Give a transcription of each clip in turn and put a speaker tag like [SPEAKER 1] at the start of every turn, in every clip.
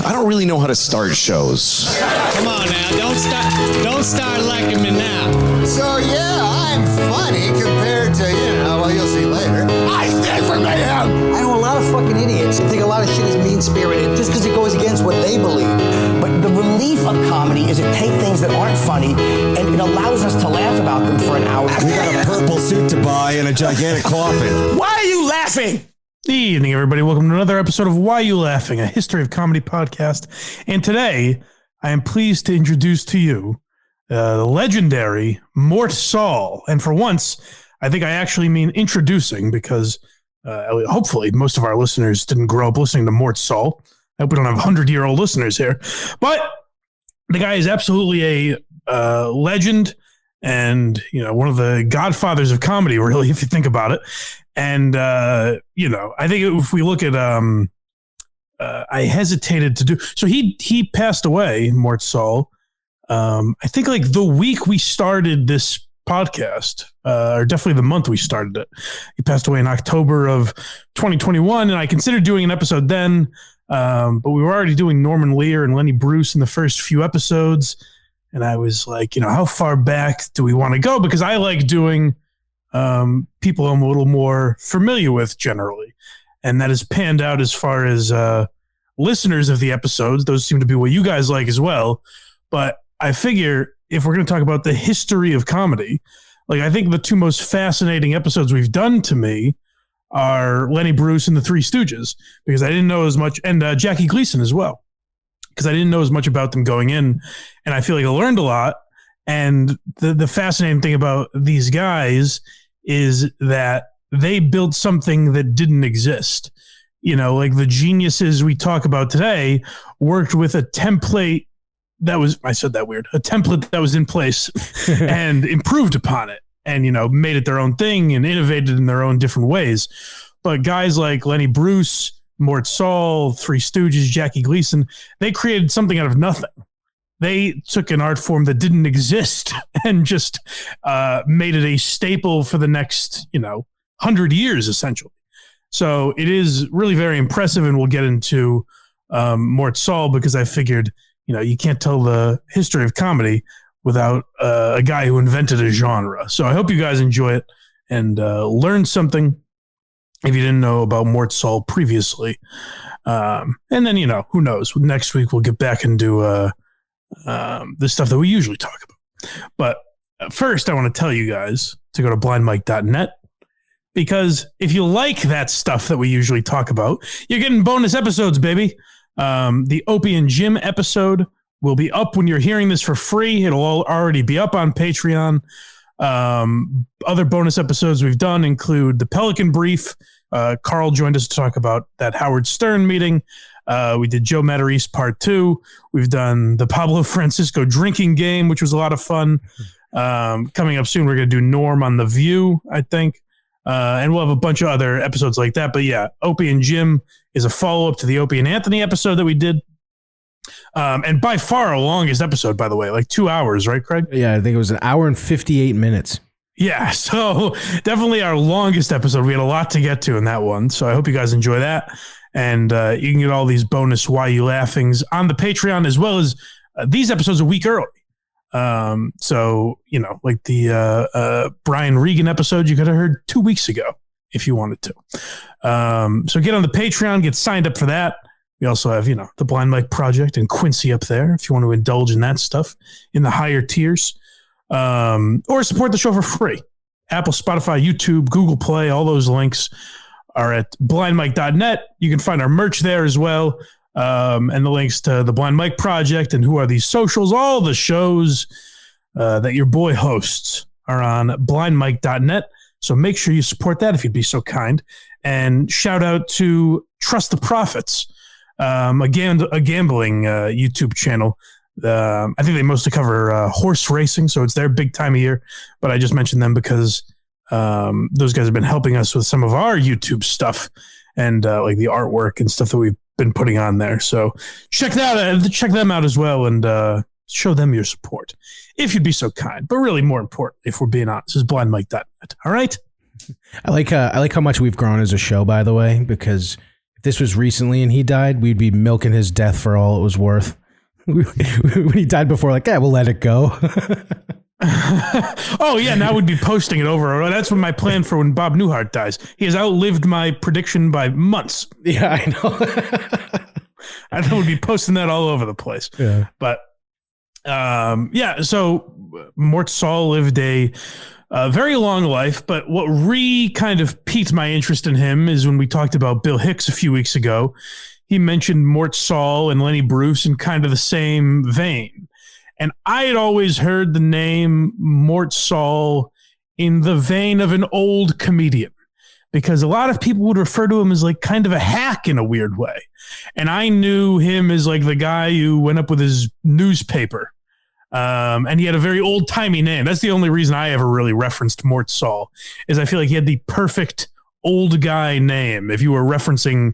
[SPEAKER 1] I don't really know how to start shows.
[SPEAKER 2] Come on now, don't start liking me now.
[SPEAKER 3] So yeah, I'm funny compared to, well, you'll see later. I stand for mayhem!
[SPEAKER 4] I know a lot of fucking idiots that think a lot of shit is mean-spirited just because it goes against what they believe. But the relief of comedy is it takes things that aren't funny and it allows us to laugh about them for an hour.
[SPEAKER 5] We got a purple suit to buy and a gigantic coffin.
[SPEAKER 4] Why are you laughing?
[SPEAKER 6] Good evening, everybody. Welcome to another episode of Why You Laughing, a history of comedy podcast. And today, I am pleased to introduce to you the legendary Mort Sahl. And for once, I think I actually mean introducing because hopefully most of our listeners didn't grow up listening to Mort Sahl. I hope we don't have 100-year-old listeners here. But the guy is absolutely a legend and, one of the godfathers of comedy, really, if you think about it. And, I think if we look at, I hesitated to do, so he passed away, Mort Sahl, I think like the week we started this podcast, or definitely the month we started it. He passed away in October of 2021, and I considered doing an episode then, but we were already doing Norman Lear and Lenny Bruce in the first few episodes, and I was like, how far back do we want to go? Because I like doing people I'm a little more familiar with generally. And that has panned out as far as listeners of the episodes. Those seem to be what you guys like as well. But I figure if we're going to talk about the history of comedy, like I think the two most fascinating episodes we've done to me are Lenny Bruce and the Three Stooges, because I didn't know as much, and Jackie Gleason as well, because I didn't know as much about them going in. And I feel like I learned a lot. And the fascinating thing about these guys is that they built something that didn't exist. Like the geniuses we talk about today worked with a template that was, I said that weird, a template that was in place and improved upon it and, made it their own thing and innovated in their own different ways. But guys like Lenny Bruce, Mort Sahl, Three Stooges, Jackie Gleason, they created something out of nothing. They took an art form that didn't exist and just made it a staple for the next, 100 years, essentially. So it is really very impressive, and we'll get into Mort Sahl because I figured, you can't tell the history of comedy without a guy who invented a genre. So I hope you guys enjoy it and learn something if you didn't know about Mort Sahl previously. And then, who knows? Next week we'll get back and do the stuff that we usually talk about. But first, I want to tell you guys to go to blindmike.net, because if you like that stuff that we usually talk about, you're getting bonus episodes, baby. The Opie and Jim episode will be up when you're hearing this for free. It'll already be up on Patreon. Other bonus episodes we've done include the Pelican Brief. Carl joined us to talk about that Howard Stern meeting. We did Joe Matarese Part 2. We've done the Pablo Francisco drinking game, which was a lot of fun. Coming up soon, we're going to do Norm on The View, I think. And we'll have a bunch of other episodes like that. But yeah, Opie and Jim is a follow-up to the Opie and Anthony episode that we did. And by far our longest episode, by the way, like 2 hours, right, Craig?
[SPEAKER 7] Yeah, I think it was 1 hour and 58 minutes.
[SPEAKER 6] Yeah, so definitely our longest episode. We had a lot to get to in that one. So I hope you guys enjoy that. And you can get all these bonus Why You Laughings on the Patreon, as well as these episodes a week early. So, like the Brian Regan episode you could have heard 2 weeks ago if you wanted to. So get on the Patreon, get signed up for that. We also have, the Blind Mike Project and Quincy up there if you want to indulge in that stuff in the higher tiers. Or support the show for free. Apple, Spotify, YouTube, Google Play, all those links are at blindmike.net. You can find our merch there as well. And the links to the Blind Mike Project and Who Are These Socials, all the shows that your boy hosts are on blindmike.net. So make sure you support that if you'd be so kind. And shout out to Trust the Profits, a gambling YouTube channel. I think they mostly cover horse racing, so it's their big time of year. But I just mentioned them because those guys have been helping us with some of our YouTube stuff and like the artwork and stuff that we've been putting on there. So check them out as well, and show them your support if you'd be so kind. But really, more important, if we're being honest, is blindmike.net. All right.
[SPEAKER 7] I like how much we've grown as a show, by the way, because If this was recently and he died, we'd be milking his death for all it was worth. When he died before, like, yeah, we'll let it go.
[SPEAKER 6] Oh, yeah, now we'd be posting it over. That's what my plan for when Bob Newhart dies. He has outlived my prediction by months.
[SPEAKER 7] Yeah, I know.
[SPEAKER 6] I would be posting that all over the place.
[SPEAKER 7] Yeah.
[SPEAKER 6] But, so Mort Sahl lived a very long life, but what kind of piqued my interest in him is when we talked about Bill Hicks a few weeks ago. He mentioned Mort Sahl and Lenny Bruce in kind of the same vein. And I had always heard the name Mort Sahl in the vein of an old comedian, because a lot of people would refer to him as like kind of a hack in a weird way. And I knew him as like the guy who went up with his newspaper. And he had a very old timey name. That's the only reason I ever really referenced Mort Sahl, is I feel like he had the perfect old guy name. If you were referencing,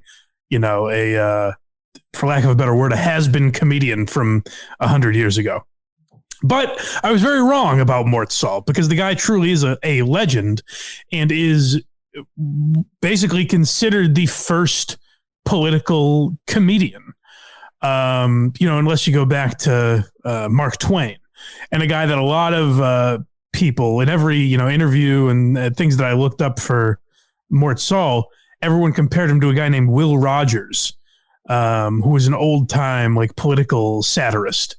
[SPEAKER 6] for lack of a better word, a has-been comedian from 100 years ago. But I was very wrong about Mort Sahl, because the guy truly is a legend and is basically considered the first political comedian. Unless you go back to Mark Twain, and a guy that a lot of people in every interview and things that I looked up for Mort Sahl, everyone compared him to a guy named Will Rogers, who was an old time like political satirist.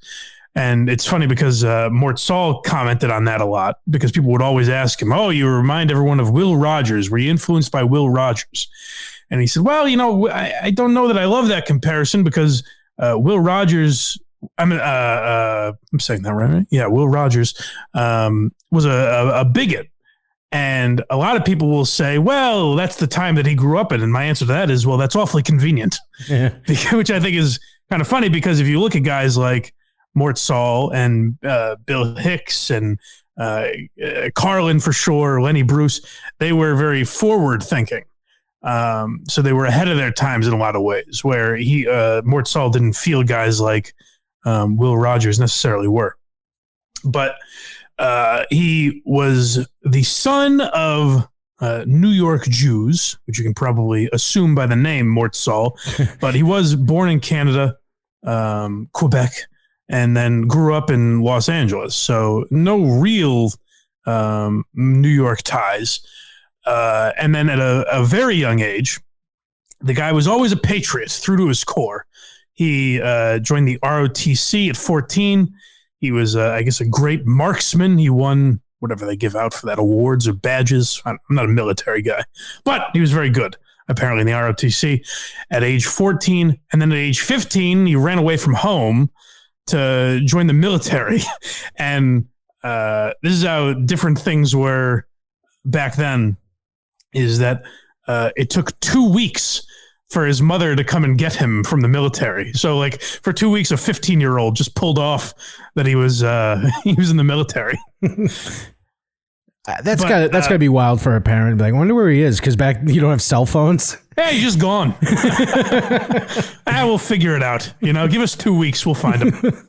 [SPEAKER 6] And it's funny because Mort Sahl commented on that a lot, because people would always ask him, "Oh, you remind everyone of Will Rogers. Were you influenced by Will Rogers?" And he said, "Well, I don't know that I love that comparison, because Will Rogers, I'm saying that right? Yeah, Will Rogers was a bigot. And a lot of people will say, well, that's the time that he grew up in. And my answer to that is, well, that's awfully convenient, which I think is kind of funny, because if you look at guys like Mort Sahl and Bill Hicks and Carlin for sure, Lenny Bruce, they were very forward thinking. So they were ahead of their times in a lot of ways, where Mort Sahl didn't feel guys like Will Rogers necessarily were. But he was the son of New York Jews, which you can probably assume by the name Mort Sahl, but he was born in Canada, Quebec, and then grew up in Los Angeles. So no real New York ties. And then at a very young age, the guy was always a patriot through to his core. He joined the ROTC at 14. He was, I guess, a great marksman. He won whatever they give out for that, awards or badges. I'm not a military guy, but he was very good, apparently, in the ROTC at age 14. And then at age 15, he ran away from home to join the military. And this is how different things were back then, is that it took 2 weeks for his mother to come and get him from the military. So like for 2 weeks, a 15-year-old just pulled off that he was in the military.
[SPEAKER 7] That's gotta be wild for a parent. Be like, I wonder where he is, because back you don't have cell phones.
[SPEAKER 6] Hey, he's just gone. We'll figure it out. Give us 2 weeks, we'll find him.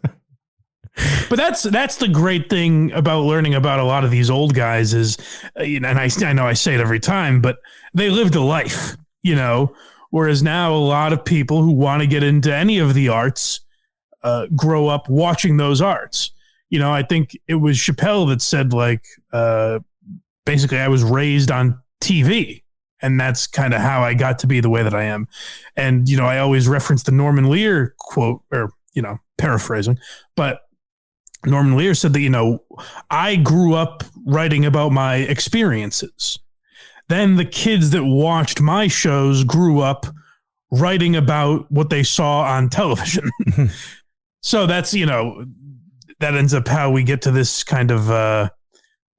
[SPEAKER 6] But that's the great thing about learning about a lot of these old guys is, and I know I say it every time, but they lived a life, whereas now a lot of people who want to get into any of the arts grow up watching those arts. I think it was Chappelle that said, like, basically I was raised on TV, and that's kind of how I got to be the way that I am. And, I always reference the Norman Lear quote, or, paraphrasing, but Norman Lear said that, I grew up writing about my experiences. Then the kids that watched my shows grew up writing about what they saw on television. So that's, that ends up how we get to this kind of,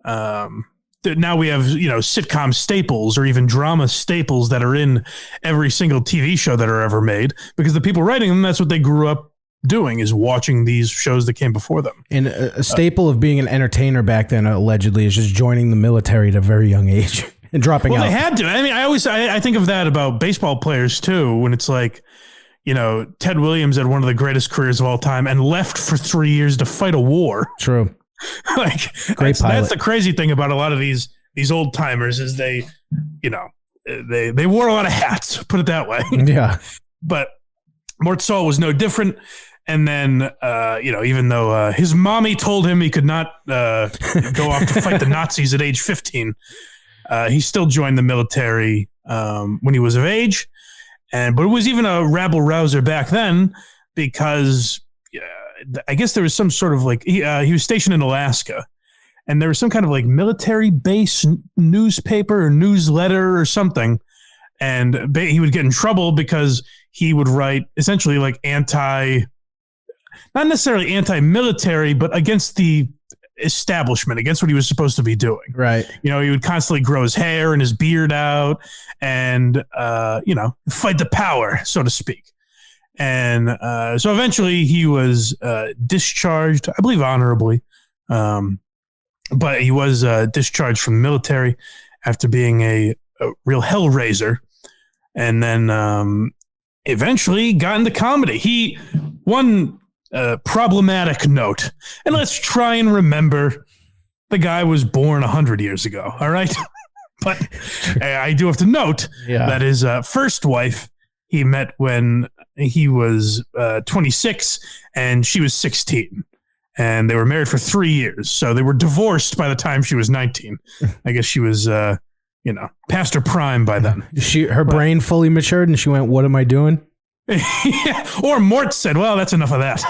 [SPEAKER 6] now we have, sitcom staples or even drama staples that are in every single TV show that are ever made, because the people writing them, that's what they grew up doing, is watching these shows that came before them.
[SPEAKER 7] And a staple of being an entertainer back then, allegedly, is just joining the military at a very young age and dropping out.
[SPEAKER 6] Well, they had to. I mean, I think of that about baseball players too, when it's like, Ted Williams had one of the greatest careers of all time and left for 3 years to fight a war.
[SPEAKER 7] True.
[SPEAKER 6] Like, that's the crazy thing about a lot of these old timers is they, they wore a lot of hats, put it that way.
[SPEAKER 7] Yeah.
[SPEAKER 6] But Mort Sahl was no different. And then, even though his mommy told him he could not go off to fight the Nazis at age 15, he still joined the military when he was of age. But it was even a rabble rouser back then because I guess there was some sort of he was stationed in Alaska, and there was some kind of military base newspaper or newsletter or something. And he would get in trouble because he would write essentially not necessarily anti-military, but against the establishment, against what he was supposed to be doing.
[SPEAKER 7] Right.
[SPEAKER 6] He would constantly grow his hair and his beard out and, fight the power, so to speak. And so eventually he was discharged, I believe honorably, but he was discharged from the military after being a real hellraiser. And then eventually got into comedy. One problematic note, and let's try and remember the guy was born 100 years ago, all right? But I do have to note that his first wife he met when he was 26 and she was 16. And they were married for 3 years. So they were divorced by the time she was 19. I guess she was, past her prime by then.
[SPEAKER 7] Her brain fully matured and she went, what am I doing?
[SPEAKER 6] Yeah. Or Mort said, well, that's enough of that,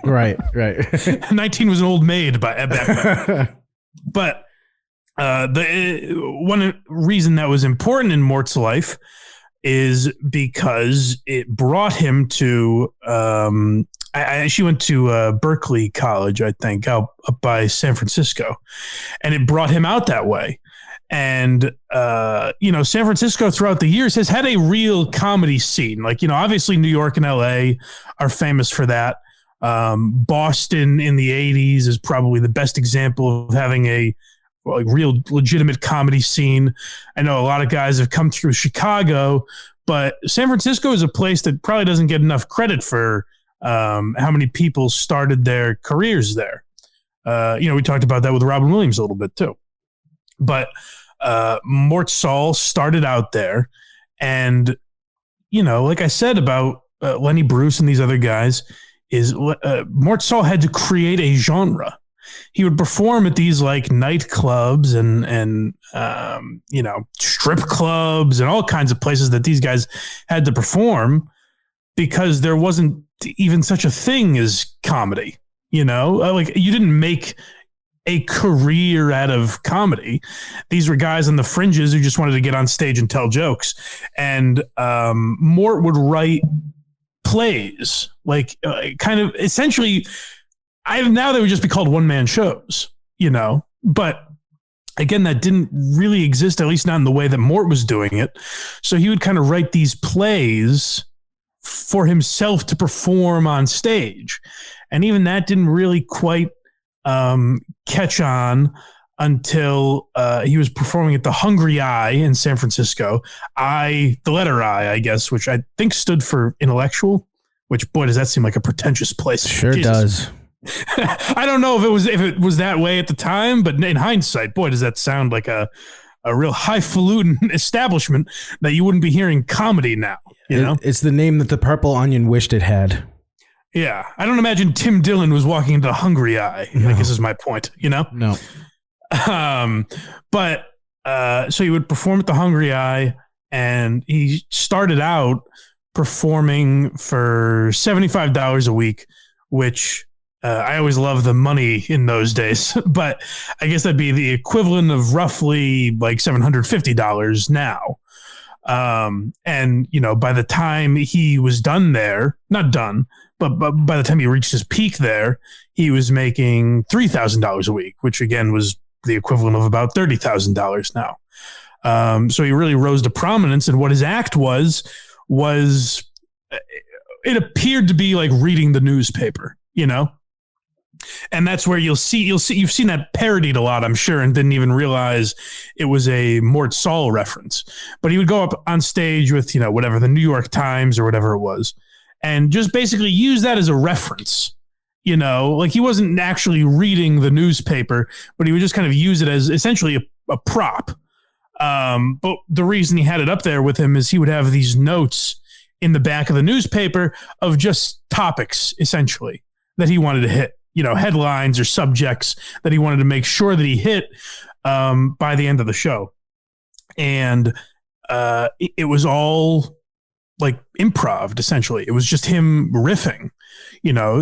[SPEAKER 7] Right.
[SPEAKER 6] 19 was an old maid back then. But the one reason that was important in Mort's life is because it brought him to she went to Berkeley College, I think, up by San Francisco, and it brought him out that way. And, San Francisco throughout the years has had a real comedy scene. Obviously New York and LA are famous for that. Boston in the 80s is probably the best example of having a real legitimate comedy scene. I know a lot of guys have come through Chicago, but San Francisco is a place that probably doesn't get enough credit for how many people started their careers there. We talked about that with Robin Williams a little bit too. But Mort Sahl started out there, and like I said about Lenny Bruce and these other guys, is Mort Sahl had to create a genre. He would perform at these nightclubs and strip clubs and all kinds of places that these guys had to perform because there wasn't even such a thing as comedy. You didn't make a career out of comedy. These were guys on the fringes who just wanted to get on stage and tell jokes. And Mort would write plays, kind of essentially, now they would just be called one-man shows, but again, that didn't really exist, at least not in the way that Mort was doing it. So he would kind of write these plays for himself to perform on stage. And even that didn't really quite catch on until he was performing at the Hungry Eye in San Francisco. The letter I guess, which I think stood for intellectual, which, boy, does that seem like a pretentious place.
[SPEAKER 7] Sure does.
[SPEAKER 6] I don't know if it was that way at the time, but in hindsight, boy, does that sound like a real highfalutin establishment that you wouldn't be hearing comedy now.
[SPEAKER 7] It's the name that the Purple Onion wished it had.
[SPEAKER 6] Yeah, I don't imagine Tim Dillon was walking into the Hungry Eye. No. I guess is my point.
[SPEAKER 7] No.
[SPEAKER 6] But so he would perform at the Hungry Eye, and he started out performing for $75 a week, which I always love the money in those days, but I guess that'd be the equivalent of roughly $750 now. And by the time he was done there, not done, but by the time he reached his peak there, he was making $3,000 a week, which again was the equivalent of about $30,000 now. So he really rose to prominence, and what his act was it appeared to be like reading the newspaper, and that's where you've seen that parodied a lot, I'm sure, and didn't even realize it was a Mort Sahl reference. But he would go up on stage with, whatever, the New York Times or whatever it was, and just basically use that as a reference. He wasn't actually reading the newspaper, but he would just kind of use it as essentially a prop. But the reason he had it up there with him is he would have these notes in the back of the newspaper of just topics, essentially, that he wanted to hit, headlines or subjects that he wanted to make sure that he hit by the end of the show. And it was all like improv, essentially. It was just him riffing,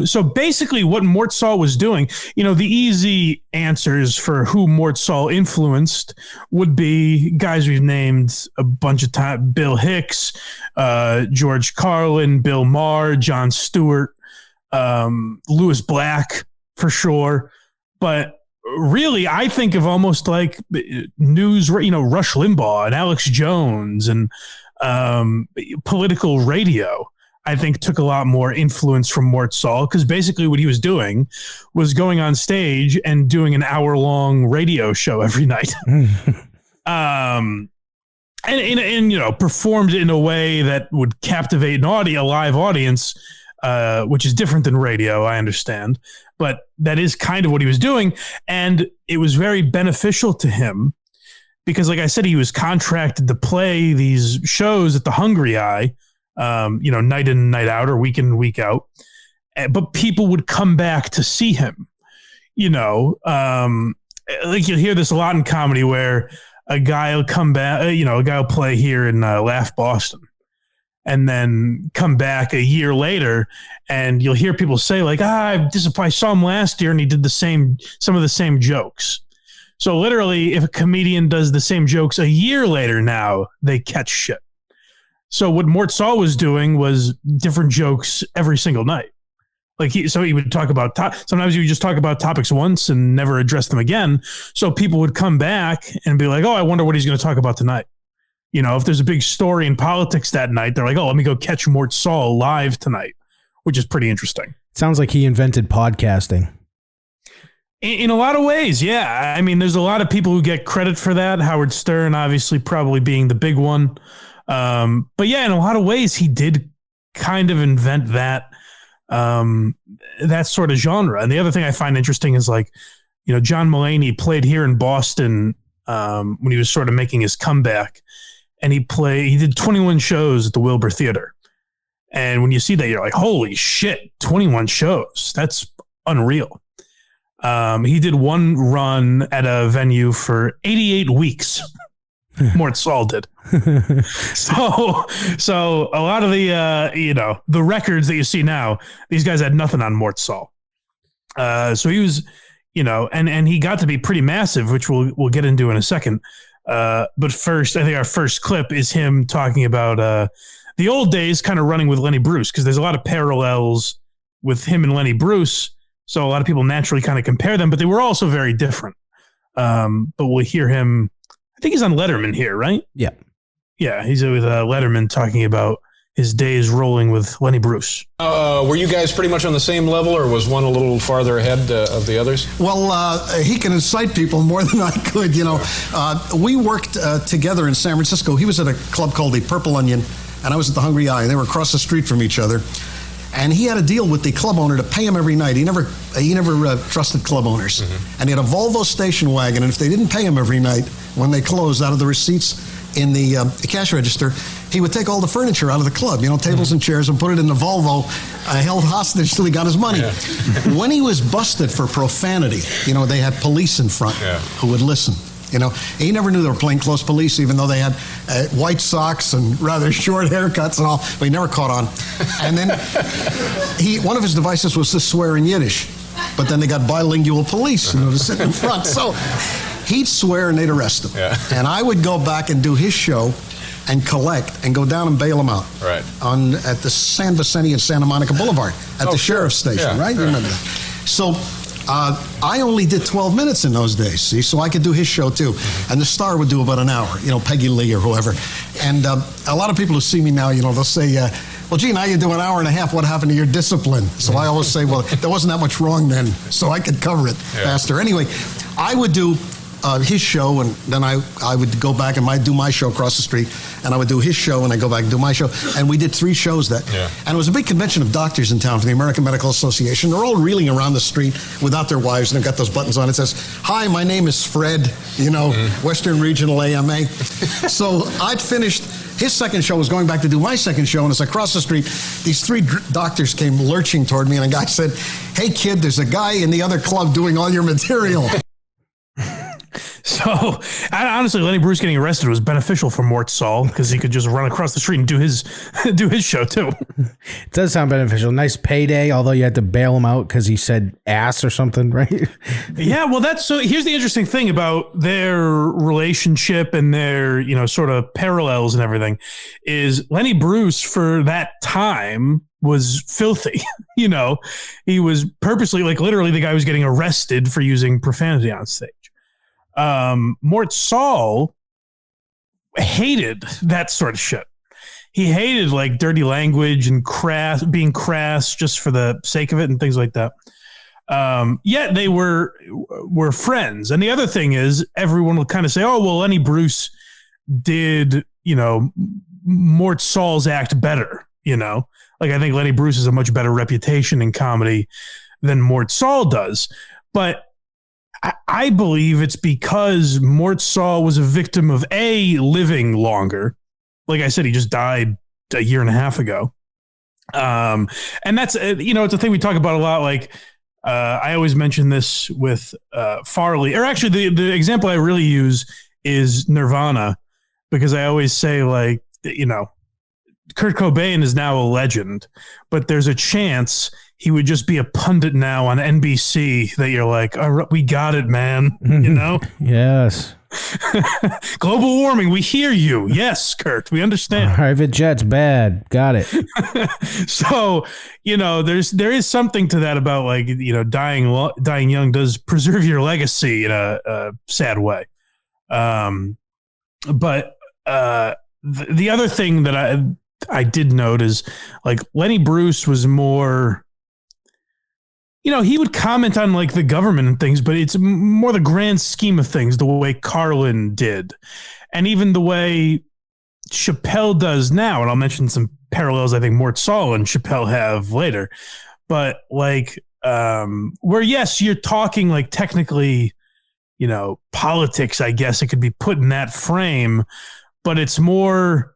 [SPEAKER 6] So basically what Mort Sahl was doing, the easy answers for who Mort Sahl influenced would be guys we've named a bunch of times: Bill Hicks, George Carlin, Bill Maher, Jon Stewart, Lewis Black for sure. But really, I think of almost like news, Rush Limbaugh and Alex Jones and political radio, I think took a lot more influence from Mort Sahl, because basically what he was doing was going on stage and doing an hour-long radio show every night. And performed in a way that would captivate a live audience, which is different than radio, I understand. But that is kind of what he was doing. And it was very beneficial to him because, like I said, he was contracted to play these shows at the Hungry Eye, night in, night out, or week in, week out. But people would come back to see him, like you'll hear this a lot in comedy where a guy will come back, a guy will play here in Laugh Boston and then come back a year later and you'll hear people say like, I saw him last year and he did some of the same jokes. So literally, if a comedian does the same jokes a year later now, they catch shit. So what Mort Sahl was doing was different jokes every single night. Like he would talk about sometimes he would just talk about topics once and never address them again. So people would come back and be like, oh, I wonder what he's going to talk about tonight. If there's a big story in politics that night, they're like, oh, let me go catch Mort Sahl live tonight, which is pretty interesting.
[SPEAKER 7] Sounds like he invented podcasting.
[SPEAKER 6] In a lot of ways, yeah. I mean, there's a lot of people who get credit for that. Howard Stern, obviously, probably being the big one. But yeah, in a lot of ways, he did kind of invent that sort of genre. And the other thing I find interesting is like, John Mulaney played here in Boston when he was sort of making his comeback, and he did 21 shows at the Wilbur Theater. And when you see that, you're like, holy shit, 21 shows. That's unreal. He did one run at a venue for 88 weeks. Mort Sahl did. So a lot of the records that you see now, these guys had nothing on Mort Sahl. So he was, and he got to be pretty massive, which we'll get into in a second. But first, I think our first clip is him talking about the old days, kind of running with Lenny Bruce, because there's a lot of parallels with him and Lenny Bruce. So a lot of people naturally kind of compare them, but they were also very different. But we'll hear him. I think he's on Letterman here, right?
[SPEAKER 7] Yeah.
[SPEAKER 6] Yeah, he's with Letterman talking about his days rolling with Lenny Bruce.
[SPEAKER 8] Were you guys pretty much on the same level, or was one a little farther ahead of the others?
[SPEAKER 9] Well, he can incite people more than I could, We worked together in San Francisco. He was at a club called the Purple Onion, and I was at the Hungry Eye, and they were across the street from each other. And he had a deal with the club owner to pay him every night. He never trusted club owners. Mm-hmm. And he had a Volvo station wagon, and if they didn't pay him every night, when they closed, out of the receipts in the cash register, he would take all the furniture out of the club, tables and chairs, and put it in the Volvo, held hostage till he got his money. Yeah. When he was busted for profanity, they had police in front who would listen. He never knew they were plainclothes police, even though they had white socks and rather short haircuts and all, but he never caught on. And then one of his devices was to swear in Yiddish, but then they got bilingual police, to sit in front. So he'd swear and they'd arrest him. Yeah. And I would go back and do his show and collect and go down and bail him out. Right. At the San Vicente and Santa Monica Boulevard at the sheriff's station, right? You remember that. So I only did 12 minutes in those days, see, so I could do his show too. Mm-hmm. And the star would do about an hour, Peggy Lee or whoever. And a lot of people who see me now, they'll say, well, gee, now you do an hour and a half, what happened to your discipline? So I always say, well, there wasn't that much wrong then, so I could cover it faster. Anyway, I would do his show, and then I would go back and do my show across the street, and I would do his show, and I go back and do my show, and we did 3 shows that.
[SPEAKER 8] Yeah.
[SPEAKER 9] And it was a big convention of doctors in town from the American Medical Association. They're all reeling around the street without their wives, and they've got those buttons on. It says, "Hi, my name is Fred," Western Regional AMA. So I'd finished. His second show was going back to do my second show, and as I crossed the street, these 3 doctors came lurching toward me, and a guy said, "Hey, kid, there's a guy in the other club doing all your material."
[SPEAKER 6] So, honestly, Lenny Bruce getting arrested was beneficial for Mort Sahl because he could just run across the street and do his show too.
[SPEAKER 7] It does sound beneficial. Nice payday, although you had to bail him out because he said ass or something, right?
[SPEAKER 6] Yeah, well, here's the interesting thing about their relationship and their, sort of parallels and everything is Lenny Bruce for that time was filthy. He was purposely, like literally the guy was getting arrested for using profanity on stage. Mort Sahl hated that sort of shit. He hated like dirty language and being crass just for the sake of it and things like that. Yet they were friends. And the other thing is everyone will kind of say, "Oh, well, Lenny Bruce did, Mort Sahl's act better." Like I think Lenny Bruce has a much better reputation in comedy than Mort Sahl does. But I believe it's because Mort Sahl was a victim of living longer. Like I said, he just died a year and a half ago. And that's, it's a thing we talk about a lot. Like, I always mention this with Farley, or actually the example I really use is Nirvana, because I always say like, Kurt Cobain is now a legend, but there's a chance he would just be a pundit now on NBC that you're like, "All right, we got it, man."
[SPEAKER 7] Yes.
[SPEAKER 6] Global warming, we hear you. Yes, Kurt, we understand.
[SPEAKER 7] Private jets, bad. Got it.
[SPEAKER 6] So, there is something to that about like, dying young does preserve your legacy in a sad way. But the other thing that I did note is like Lenny Bruce was more, he would comment on like the government and things, but it's more the grand scheme of things, the way Carlin did. And even the way Chappelle does now. And I'll mention some parallels I think Mort Sahl and Chappelle have later. But like, where yes, you're talking like technically, politics, I guess it could be put in that frame, but it's more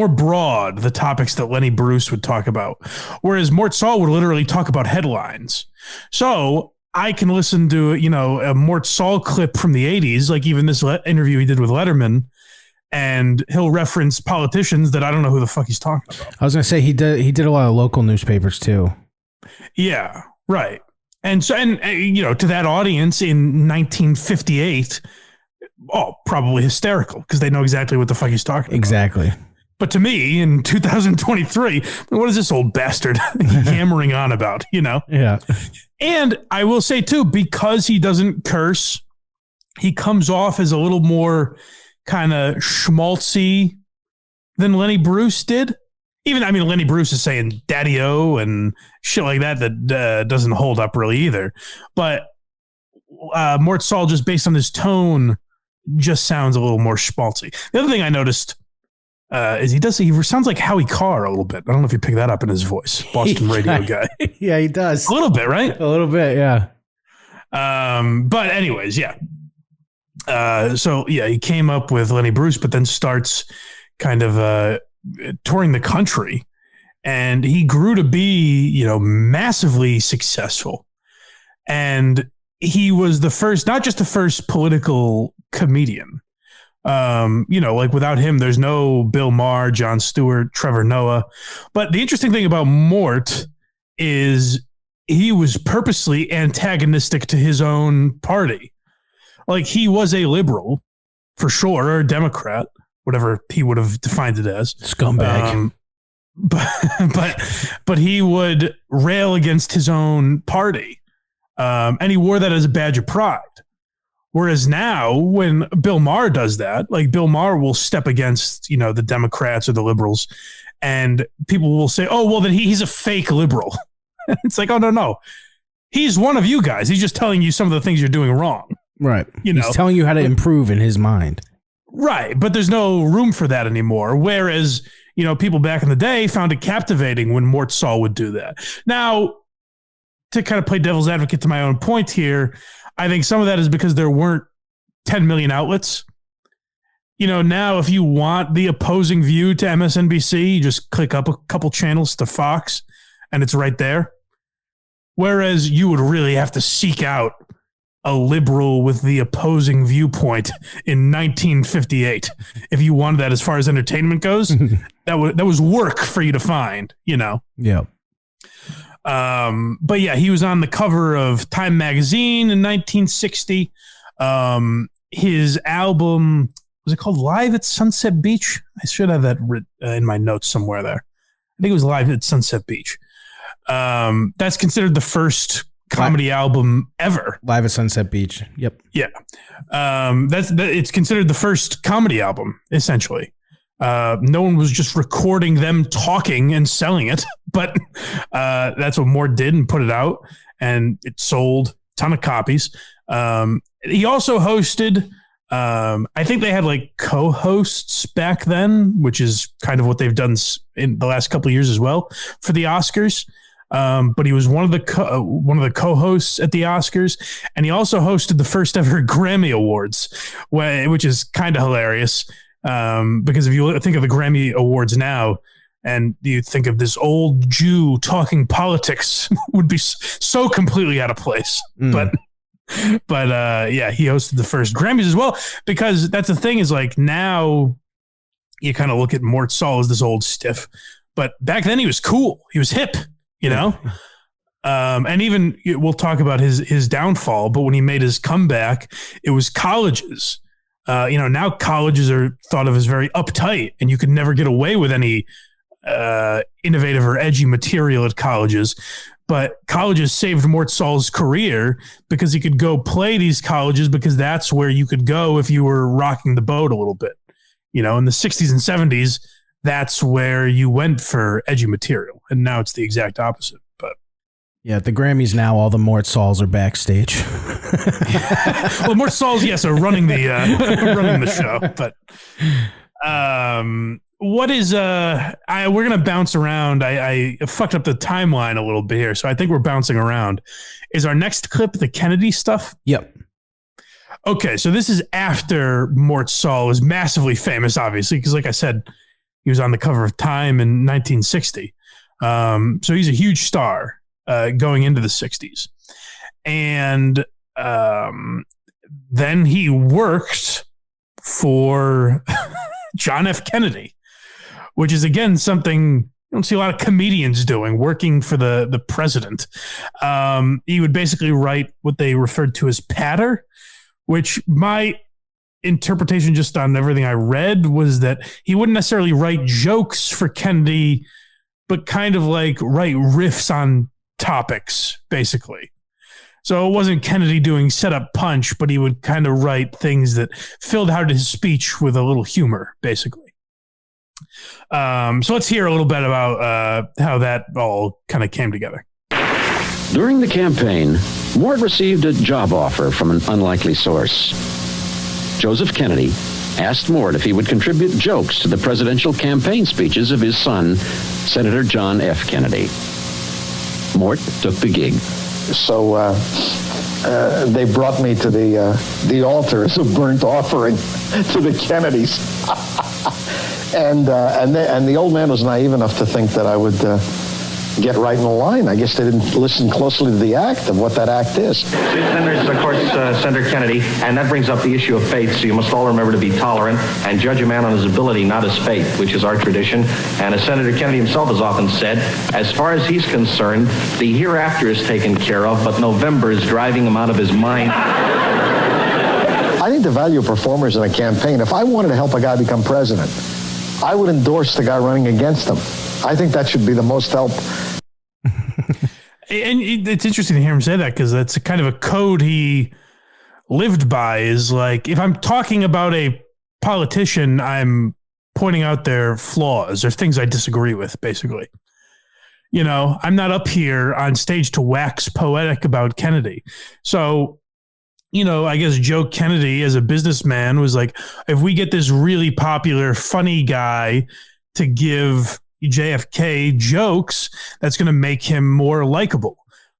[SPEAKER 6] broad, the topics that Lenny Bruce would talk about. Whereas Mort Sahl would literally talk about headlines. So I can listen to, a Mort Sahl clip from the 80s, like even this interview he did with Letterman, and he'll reference politicians that I don't know who the fuck he's talking about.
[SPEAKER 7] I was going to say he did a lot of local newspapers too.
[SPEAKER 6] Yeah, right. And so, to that audience in 1958, probably hysterical because they know exactly what the fuck he's talking about.
[SPEAKER 7] Exactly.
[SPEAKER 6] But to me, in 2023, what is this old bastard yammering on about,
[SPEAKER 7] Yeah.
[SPEAKER 6] And I will say, too, because he doesn't curse, he comes off as a little more kind of schmaltzy than Lenny Bruce did. Lenny Bruce is saying daddy-o and shit like that doesn't hold up really either. But Mort Sahl, just based on his tone, just sounds a little more schmaltzy. The other thing I noticed is he sounds like Howie Carr a little bit. I don't know if you pick that up in his voice. Boston radio guy.
[SPEAKER 7] Yeah, he does.
[SPEAKER 6] A little bit, right?
[SPEAKER 7] A little bit, yeah.
[SPEAKER 6] But anyways, yeah. So yeah, he came up with Lenny Bruce, but then starts kind of touring the country, and he grew to be, massively successful. And he was not just the first political comedian. Like without him, there's no Bill Maher, Jon Stewart, Trevor Noah. But the interesting thing about Mort is he was purposely antagonistic to his own party. Like he was a liberal for sure, or a Democrat, whatever he would have defined it as.
[SPEAKER 7] Scumbag.
[SPEAKER 6] But he would rail against his own party. And he wore that as a badge of pride. Whereas now, when Bill Maher does that, like Bill Maher will step against, the Democrats or the liberals, and people will say, "Oh, well, then he's a fake liberal." It's like, oh, no. he's one of you guys. He's just telling you some of the things you're doing wrong.
[SPEAKER 7] Right.
[SPEAKER 6] You know,
[SPEAKER 7] he's telling you how to improve in his mind.
[SPEAKER 6] Right. But there's no room for that anymore. Whereas, people back in the day found it captivating when Mort Sahl would do that. Now, to kind of play devil's advocate to my own point here, I think some of that is because there weren't 10 million outlets. Now if you want the opposing view to MSNBC, you just click up a couple channels to Fox and it's right there. Whereas you would really have to seek out a liberal with the opposing viewpoint in 1958. If you wanted that as far as entertainment goes, that was work for you to find, Yeah. But yeah, he was on the cover of Time magazine in 1960. His album, was it called Live at Sunset Beach? I should have that in my notes somewhere there. I think it was Live at Sunset Beach. That's considered the first comedy album ever.
[SPEAKER 7] Live at Sunset Beach. Yep.
[SPEAKER 6] Yeah. It's considered the first comedy album, essentially. No one was just recording them talking and selling it, but that's what Mort did and put it out, and it sold a ton of copies. He also hosted, I think they had like co-hosts back then, which is kind of what they've done in the last couple of years as well for the Oscars. But he was one of the co-hosts at the Oscars, and he also hosted the first ever Grammy Awards, which is kind of hilarious. Because if you think of the Grammy Awards now, and you think of this old Jew talking politics, would be so completely out of place. But yeah, he hosted the first Grammys as well, because that's the thing is like now you kind of look at Mort Sahl as this old stiff, but back then he was cool. He was hip. And even we'll talk about his downfall, but when he made his comeback, it was colleges. Now colleges are thought of as very uptight, and you could never get away with any innovative or edgy material at colleges. But colleges saved Mort Sahl's career because he could go play these colleges because that's where you could go if you were rocking the boat a little bit. In the 60s and 70s, that's where you went for edgy material. And now it's the exact opposite. But
[SPEAKER 7] yeah, at the Grammys now, all the Mort Sahls are backstage.
[SPEAKER 6] Well, Mort Sahls, yes, are running the show. But what is we're gonna bounce around. I fucked up the timeline a little bit here, so I think we're bouncing around. Is our next clip the Kennedy stuff?
[SPEAKER 7] Yep.
[SPEAKER 6] Okay, so this is after Mort Sahl was massively famous, obviously, because like I said, he was on the cover of Time in 1960. So he's a huge star going into the 60s. And then he worked for John F. Kennedy, which is, again, something you don't see a lot of comedians doing, working for the president. He would basically write what they referred to as patter, which my interpretation just on everything I read was that he wouldn't necessarily write jokes for Kennedy, but kind of like write riffs on topics, basically. So it wasn't Kennedy doing setup punch, but he would kind of write things that filled out his speech with a little humor, basically. So let's hear a little bit about how that all kind of came together.
[SPEAKER 10] During the campaign, Mort received a job offer from an unlikely source. Joseph Kennedy asked Mort if he would contribute jokes to the presidential campaign speeches of his son, Senator John F. Kennedy. Mort took the gig.
[SPEAKER 11] So they brought me to the altar as a burnt offering to the Kennedys. and the old man was naive enough to think that I would get right in the line. I guess they didn't listen closely to the act of what that act is.
[SPEAKER 12] Senators, of course, Senator Kennedy, and that brings up the issue of faith, so you must all remember to be tolerant and judge a man on his ability, not his faith, which is our tradition. And as Senator Kennedy himself has often said, as far as he's concerned, the hereafter is taken care of, but November is driving him out of his mind.
[SPEAKER 11] I think the value of performers in a campaign, if I wanted to help a guy become president, I would endorse the guy running against him. I think that should be the most help.
[SPEAKER 6] And it's interesting to hear him say that, because that's kind of a code he lived by, is like, if I'm talking about a politician, I'm pointing out their flaws or things I disagree with, basically. I'm not up here on stage to wax poetic about Kennedy. So, I guess Joe Kennedy as a businessman was like, if we get this really popular, funny guy to give JFK jokes, that's going to make him more likable.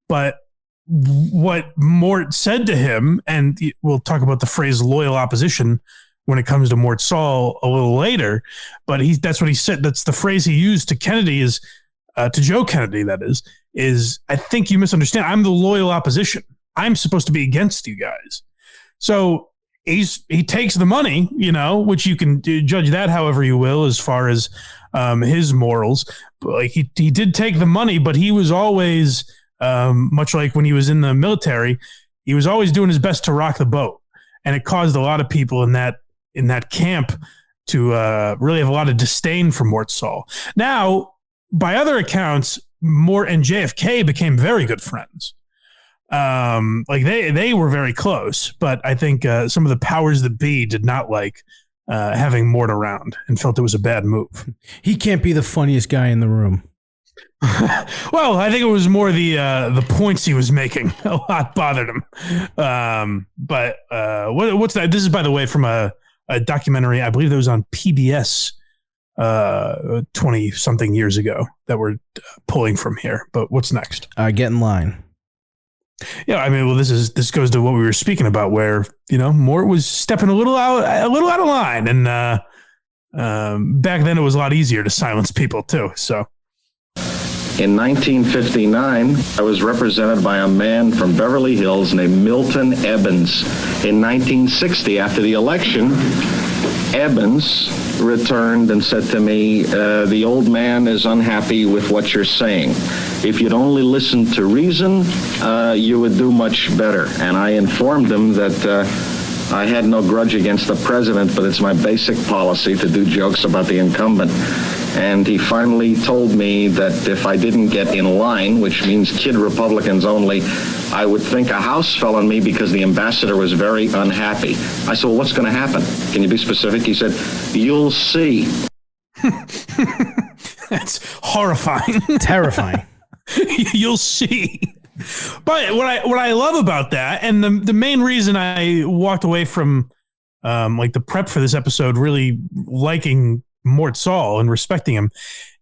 [SPEAKER 6] But what Mort said to him, and we'll talk about the phrase loyal opposition when it comes to Mort Sahl a little later, but that's what he said. That's the phrase he used to Kennedy is, to Joe Kennedy, that is, I think you misunderstand. I'm the loyal opposition. I'm supposed to be against you guys. So he takes the money, which you can judge that however you will, as far as his morals. But like he did take the money, but he was always, much like when he was in the military, he was always doing his best to rock the boat. And it caused a lot of people in that camp to really have a lot of disdain for Mort Sahl. Now, by other accounts, Mort and JFK became very good friends. They were very close, but I think some of the powers that be did not like having Mort around and felt it was a bad move.
[SPEAKER 7] He can't be the funniest guy in the room.
[SPEAKER 6] Well, I think it was more the points he was making a lot bothered him. What's that? This is, by the way, from a documentary, I believe that was on PBS 20 something years ago that we're pulling from here. But what's next?
[SPEAKER 7] Get in line.
[SPEAKER 6] Yeah, I mean, well, this goes to what we were speaking about, where Mort was stepping a little out of line, and back then it was a lot easier to silence people too. So,
[SPEAKER 12] in 1959, I was represented by a man from Beverly Hills named Milton Evans. In 1960, after the election, Evans returned and said to me, the old man is unhappy with what you're saying. If you'd only listen to reason, you would do much better. And I informed him that I had no grudge against the president, but it's my basic policy to do jokes about the incumbent. And he finally told me that if I didn't get in line, which means kid Republicans only, I would think a house fell on me because the ambassador was very unhappy. I said, well, what's going to happen? Can you be specific? He said, you'll see.
[SPEAKER 6] That's horrifying.
[SPEAKER 7] Terrifying.
[SPEAKER 6] You'll see. But what I love about that, and the main reason I walked away from the prep for this episode really liking Mort Sahl and respecting him,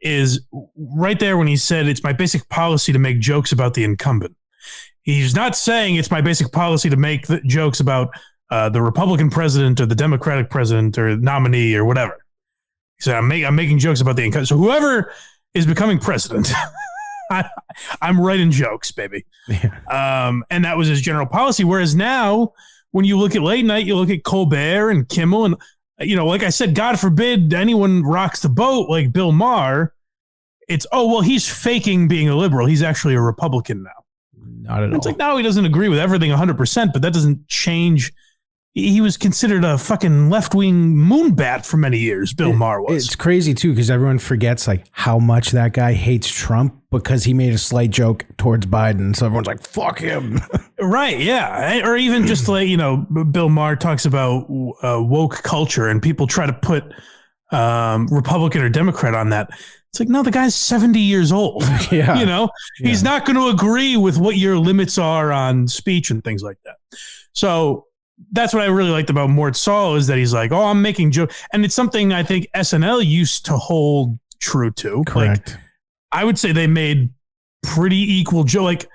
[SPEAKER 6] is right there when he said it's my basic policy to make jokes about the incumbent. He's not saying it's my basic policy to make jokes about the Republican president or the Democratic president or nominee or whatever. He said, I'm making jokes about the incumbent. So whoever is becoming president, I'm writing jokes, baby. Yeah. And that was his general policy. Whereas now, when you look at late night, you look at Colbert and Kimmel, and like I said, God forbid anyone rocks the boat like Bill Maher. It's, he's faking being a liberal. He's actually a Republican now.
[SPEAKER 7] Not at all.
[SPEAKER 6] It's like, no, he doesn't agree with everything 100%, but that doesn't change. He was considered a fucking left-wing moonbat for many years, Bill Maher was.
[SPEAKER 7] It's crazy, too, because everyone forgets how much that guy hates Trump because he made a slight joke towards Biden. So everyone's like, fuck him.
[SPEAKER 6] Right, yeah. Or even just Bill Maher talks about woke culture, and people try to put Republican or Democrat on that. It's like, no, the guy's 70 years old.
[SPEAKER 7] Yeah.
[SPEAKER 6] He's not going to agree with what your limits are on speech and things like that. So that's what I really liked about Mort Sahl, is that he's like, I'm making jokes. And it's something I think SNL used to hold true to.
[SPEAKER 7] Correct.
[SPEAKER 6] Like, I would say they made pretty equal joke. Like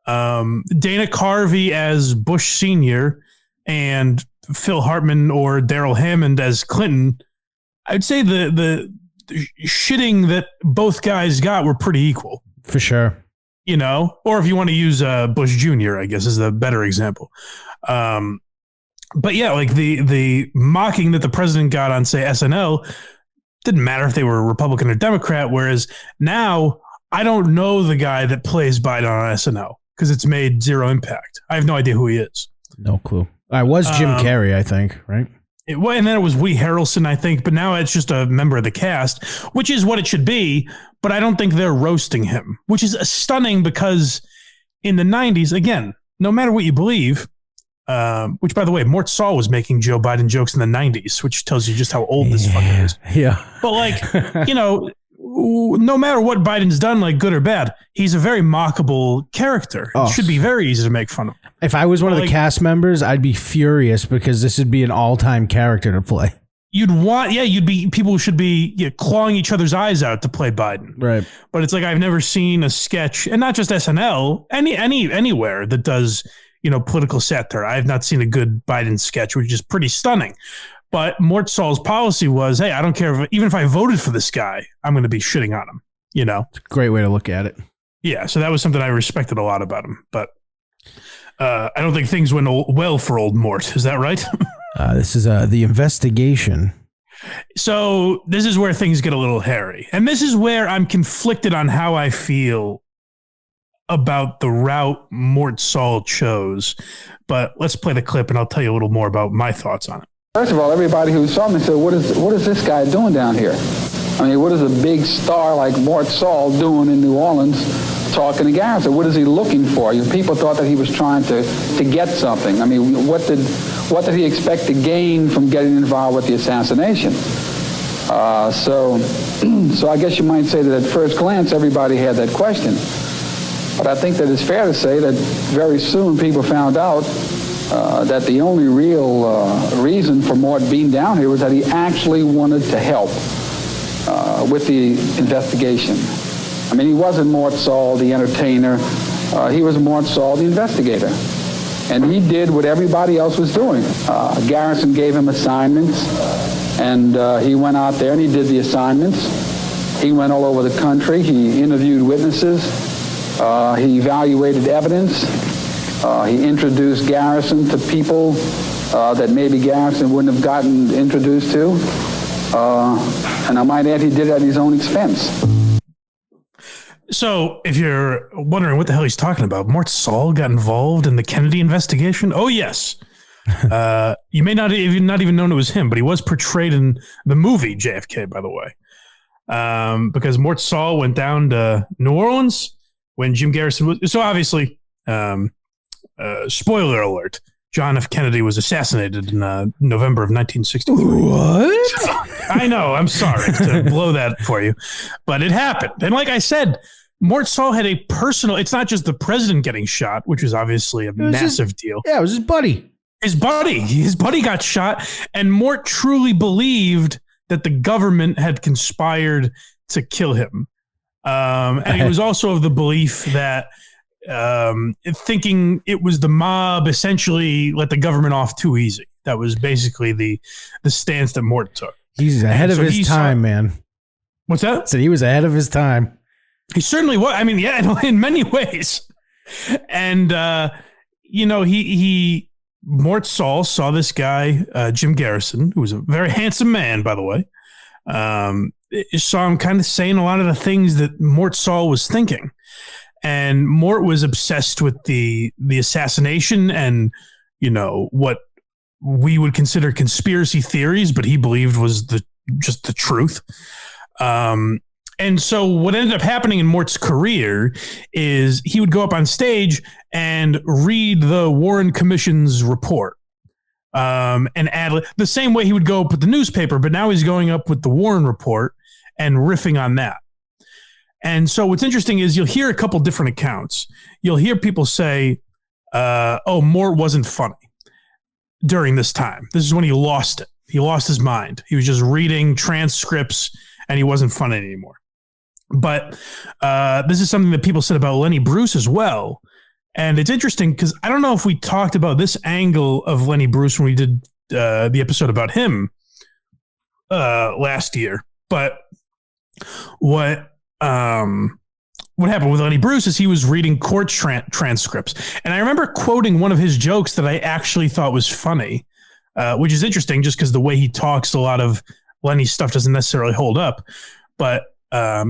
[SPEAKER 6] Dana Carvey as Bush Sr. and Phil Hartman or Daryl Hammond as Clinton. I'd say the shitting that both guys got were pretty equal.
[SPEAKER 7] For sure.
[SPEAKER 6] Or if you want to use Bush Jr., I guess is the better example. But yeah, like the mocking that the president got on, say, SNL, didn't matter if they were Republican or Democrat. Whereas now I don't know the guy that plays Biden on SNL because it's made zero impact. I have no idea who he is.
[SPEAKER 7] No clue. I was Jim Carrey, I think, right?
[SPEAKER 6] And then it was Woody Harrelson, I think, but now it's just a member of the cast, which is what it should be. But I don't think they're roasting him, which is stunning because in the 90s, again, no matter what you believe, which, by the way, Mort Sahl was making Joe Biden jokes in the 90s, which tells you just how old this fucker is.
[SPEAKER 7] Yeah.
[SPEAKER 6] But no matter what Biden's done, like good or bad, he's a very mockable character. It should be very easy to make fun of.
[SPEAKER 7] If I was one of the cast members, I'd be furious because this would be an all-time character to play.
[SPEAKER 6] People should be clawing each other's eyes out to play Biden.
[SPEAKER 7] Right.
[SPEAKER 6] But it's like, I've never seen a sketch, and not just SNL, anywhere that does, political satire. I have not seen a good Biden sketch, which is pretty stunning. But Mort Sahl's policy was, hey, I don't care even if I voted for this guy, I'm going to be shitting on him.
[SPEAKER 7] It's a great way to look at it.
[SPEAKER 6] Yeah. So that was something I respected a lot about him. But I don't think things went well for old Mort. Is that right?
[SPEAKER 7] This is the investigation.
[SPEAKER 6] So this is where things get a little hairy. And this is where I'm conflicted on how I feel about the route Mort Sahl chose. But let's play the clip and I'll tell you a little more about my thoughts on it.
[SPEAKER 13] First of all, everybody who saw me said, what is this guy doing down here? I mean, what is a big star like Mort Sahl doing in New Orleans talking to Garrison? What is he looking for? People thought that he was trying to get something. I mean, what did he expect to gain from getting involved with the assassination? So I guess you might say that at first glance, everybody had that question. But I think that it's fair to say that very soon people found out that the only real reason for Mort being down here was that he actually wanted to help with the investigation. I mean, he wasn't Mort Sahl, the entertainer. He was Mort Sahl, the investigator. And he did what everybody else was doing. Garrison gave him assignments, and he went out there and he did the assignments. He went all over the country. He interviewed witnesses. He evaluated evidence. He introduced Garrison to people that maybe Garrison wouldn't have gotten introduced to. And I might add, he did it at his own expense.
[SPEAKER 6] So if you're wondering what the hell he's talking about, Mort Sahl got involved in the Kennedy investigation? Oh, yes. You may not even known it was him, but he was portrayed in the movie JFK, by the way. Because Mort Sahl went down to New Orleans when Jim Garrison was... So obviously... spoiler alert, John F. Kennedy was assassinated in November of 1963.
[SPEAKER 7] What?
[SPEAKER 6] I know, I'm sorry to blow that for you, but it happened. And like I said, Mort Sahl had a personal, it's not just the president getting shot, which is obviously a massive deal.
[SPEAKER 7] Yeah, it was his buddy.
[SPEAKER 6] His buddy got shot, and Mort truly believed that the government had conspired to kill him. And he was also of the belief that thinking it was the mob essentially let the government off too easy. That was basically the stance that Mort took.
[SPEAKER 7] He's ahead of his time, man.
[SPEAKER 6] What's that?
[SPEAKER 7] So he was ahead of his time.
[SPEAKER 6] He certainly was. I mean, yeah, in many ways. And, Mort Sahl saw this guy, Jim Garrison, who was a very handsome man, by the way. Saw him kind of saying a lot of the things that Mort Sahl was thinking. And Mort was obsessed with the assassination and, what we would consider conspiracy theories, but he believed was just the truth. And so what ended up happening in Mort's career is he would go up on stage and read the Warren Commission's report and add the same way he would go up with the newspaper, but now he's going up with the Warren report and riffing on that. And so what's interesting is you'll hear a couple different accounts. You'll hear people say, Mort wasn't funny during this time. This is when he lost it. He lost his mind. He was just reading transcripts and he wasn't funny anymore. But this is something that people said about Lenny Bruce as well. And it's interesting because I don't know if we talked about this angle of Lenny Bruce when we did the episode about him last year. But what happened with Lenny Bruce is he was reading court transcripts. And I remember quoting one of his jokes that I actually thought was funny, which is interesting just because the way he talks, a lot of Lenny's stuff doesn't necessarily hold up. But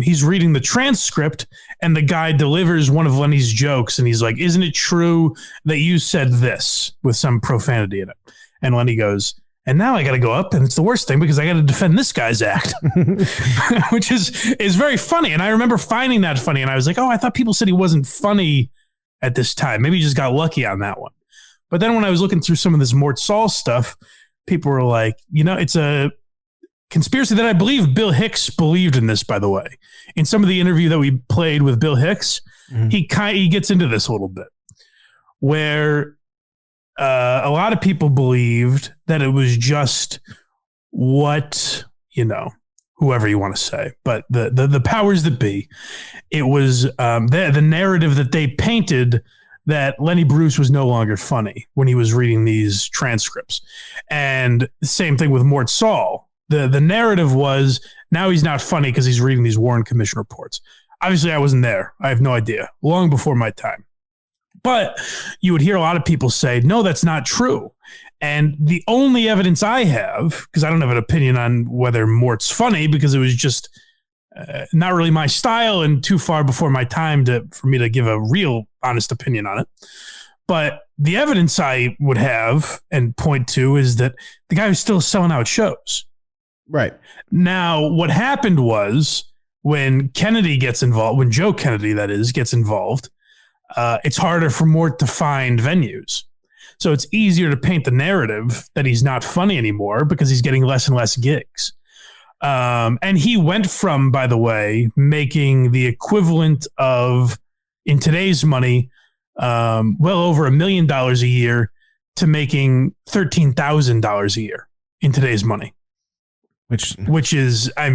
[SPEAKER 6] he's reading the transcript and the guy delivers one of Lenny's jokes. And he's like, isn't it true that you said this with some profanity in it? And Lenny goes, and now I got to go up and it's the worst thing because I got to defend this guy's act, which is very funny. And I remember finding that funny. And I was like, oh, I thought people said he wasn't funny at this time. Maybe he just got lucky on that one. But then when I was looking through some of this Mort Sahl stuff, people were like, it's a conspiracy that I believe Bill Hicks believed in this, by the way. In some of the interview that we played with Bill Hicks, he gets into this a little bit, where a lot of people believed that it was just what, whoever you want to say, but the powers that be, it was the narrative that they painted that Lenny Bruce was no longer funny when he was reading these transcripts. And the same thing with Mort Sahl. The narrative was now he's not funny because he's reading these Warren Commission reports. Obviously, I wasn't there. I have no idea. Long before my time. But you would hear a lot of people say, no, that's not true. And the only evidence I have, because I don't have an opinion on whether Mort's funny, because it was just not really my style and too far before my time for me to give a real honest opinion on it. But the evidence I would have and point to is that the guy was still selling out shows.
[SPEAKER 7] Right.
[SPEAKER 6] Now, what happened was when Kennedy gets involved, when Joe Kennedy, that is, gets involved, it's harder for Mort to find venues. So it's easier to paint the narrative that he's not funny anymore because he's getting less and less gigs. And he went from, by the way, making the equivalent of, in today's money, well over $1 million a year to making $13,000 a year in today's money. Which is, I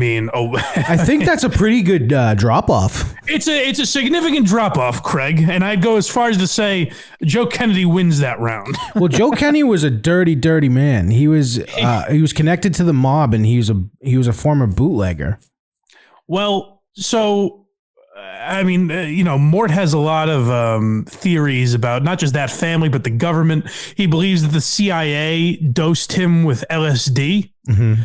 [SPEAKER 6] think
[SPEAKER 7] that's a pretty good drop off.
[SPEAKER 6] It's a significant drop off, Craig, and I'd go as far as to say Joe Kennedy wins that round.
[SPEAKER 7] Well, Joe Kennedy was a dirty man. He was connected to the mob, and he was a former bootlegger.
[SPEAKER 6] Well, so Mort has a lot of theories about not just that family, but the government. He believes that the CIA dosed him with LSD. Mm-hmm.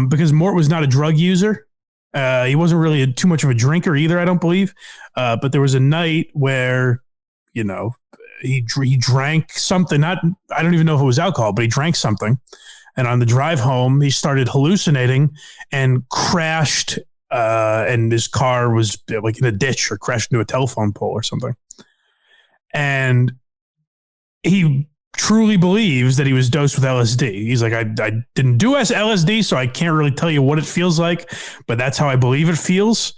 [SPEAKER 6] Because Mort was not a drug user. He wasn't really too much of a drinker either, I don't believe. But there was a night where, he drank something. I don't even know if it was alcohol, but he drank something. And on the drive home, he started hallucinating and crashed. And his car was like in a ditch or crashed into a telephone pole or something. And he truly believes that he was dosed with LSD. He's like, I didn't do LSD, so I can't really tell you what it feels like, but that's how I believe it feels.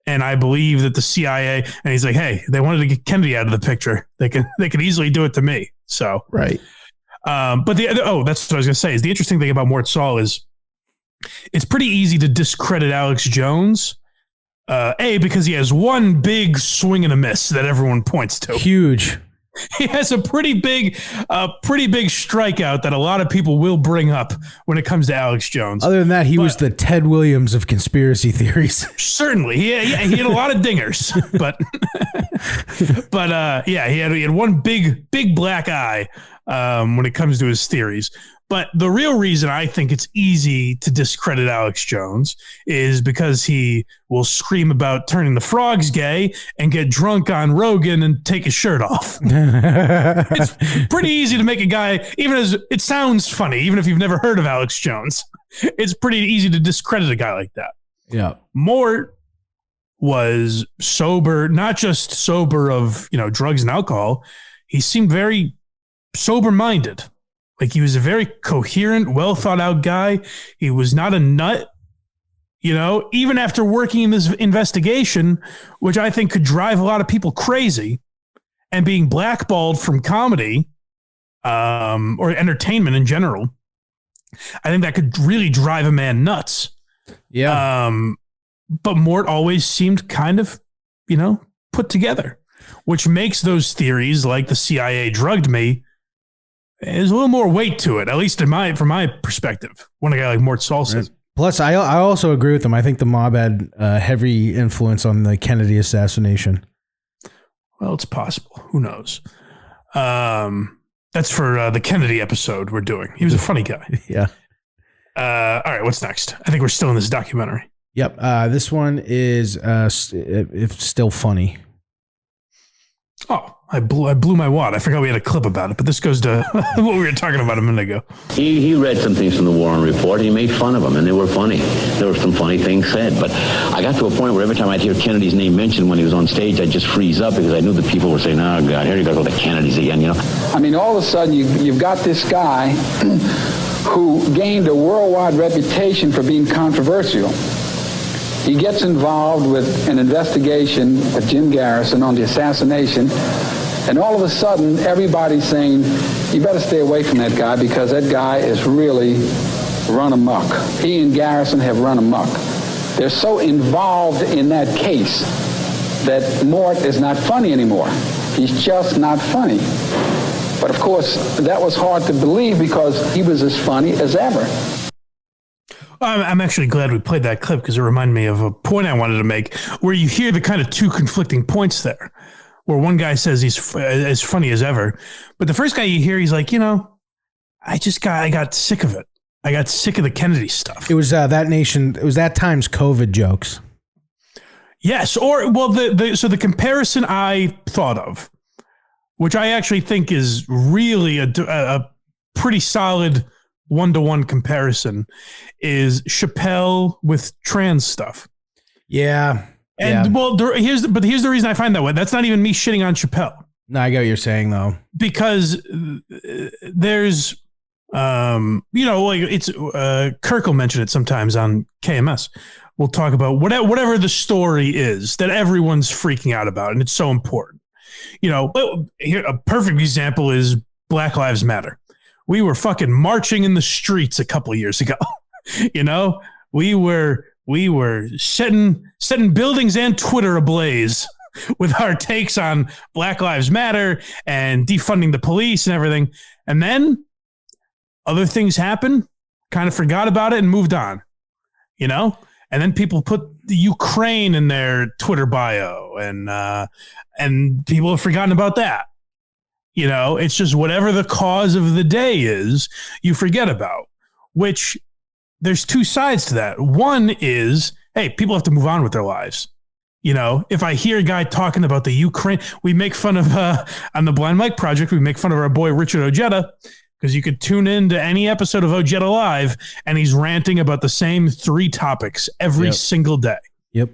[SPEAKER 6] And I believe that the CIA, and he's like, hey, they wanted to get Kennedy out of the picture. They could easily do it to me. So,
[SPEAKER 7] right.
[SPEAKER 6] But that's what I was going to say is the interesting thing about Mort Sahl is it's pretty easy to discredit Alex Jones. Because he has one big swing and a miss that everyone points to.
[SPEAKER 7] Huge.
[SPEAKER 6] He has a pretty big strikeout that a lot of people will bring up when it comes to Alex Jones.
[SPEAKER 7] Other than that, he was the Ted Williams of conspiracy theories.
[SPEAKER 6] Certainly, he had a lot of dingers, he had one big black eye when it comes to his theories. But the real reason I think it's easy to discredit Alex Jones is because he will scream about turning the frogs gay and get drunk on Rogan and take his shirt off. It's pretty easy to make a guy, even as it sounds funny, even if you've never heard of Alex Jones, it's pretty easy to discredit a guy like that.
[SPEAKER 7] Yeah.
[SPEAKER 6] Mort was sober, not just sober of, drugs and alcohol. He seemed very sober-minded. Like he was a very coherent, well thought out guy. He was not a nut, even after working in this investigation, which I think could drive a lot of people crazy, and being blackballed from comedy or entertainment in general. I think that could really drive a man nuts.
[SPEAKER 7] Yeah.
[SPEAKER 6] But Mort always seemed kind of, put together, which makes those theories like the CIA drugged me. There's a little more weight to it, at least from my perspective, when a guy like Mort Sahl says.
[SPEAKER 7] Plus, I also agree with them. I think the mob had heavy influence on the Kennedy assassination.
[SPEAKER 6] Well, it's possible. Who knows? That's for the Kennedy episode we're doing. He was a funny guy.
[SPEAKER 7] Yeah.
[SPEAKER 6] All right, what's next? I think we're still in this documentary.
[SPEAKER 7] Yep. This one is still funny.
[SPEAKER 6] Oh, I blew my wad. I forgot we had a clip about it, but this goes to what we were talking about a minute ago.
[SPEAKER 10] He read some things from the Warren Report. He made fun of them, and they were funny. There were some funny things said, but I got to a point where every time I'd hear Kennedy's name mentioned when he was on stage, I'd just freeze up because I knew that people were saying, oh, God, here he goes with the Kennedys again,
[SPEAKER 13] I mean, all of a sudden, you've got this guy who gained a worldwide reputation for being controversial. He gets involved with an investigation with Jim Garrison on the assassination, and all of a sudden, everybody's saying, you better stay away from that guy because that guy is really run amok. He and Garrison have run amok. They're so involved in that case that Mort is not funny anymore. He's just not funny. But of course, that was hard to believe because he was as funny as ever.
[SPEAKER 6] I'm actually glad we played that clip because it reminded me of a point I wanted to make where you hear the kind of two conflicting points there, where one guy says he's as funny as ever, but the first guy you hear, he's like, I got sick of it. I got sick of the Kennedy stuff.
[SPEAKER 7] It was it was that time's COVID jokes.
[SPEAKER 6] Yes. Or, well, so the comparison I thought of, which I actually think is really a pretty solid one-to-one comparison, is Chappelle with trans stuff.
[SPEAKER 7] Yeah.
[SPEAKER 6] And well, here's the reason I find that way. That's not even me shitting on Chappelle.
[SPEAKER 7] No, I get what you're saying though.
[SPEAKER 6] Because there's, it's Kirk will mention it sometimes on KMS. We'll talk about whatever the story is that everyone's freaking out about, and it's so important. Here a perfect example is Black Lives Matter. We were fucking marching in the streets a couple of years ago. We were setting buildings and Twitter ablaze with our takes on Black Lives Matter and defunding the police and everything. And then other things happened, kind of forgot about it and moved on, and then people put the Ukraine in their Twitter bio and people have forgotten about that. It's just whatever the cause of the day is, you forget about, which there's two sides to that. One is, hey, people have to move on with their lives. If I hear a guy talking about the Ukraine, we make fun of, on the Blind Mike Project, we make fun of our boy Richard Ojeda, because you could tune into any episode of Ojeda Live and he's ranting about the same 3 topics every single day.
[SPEAKER 7] Yep.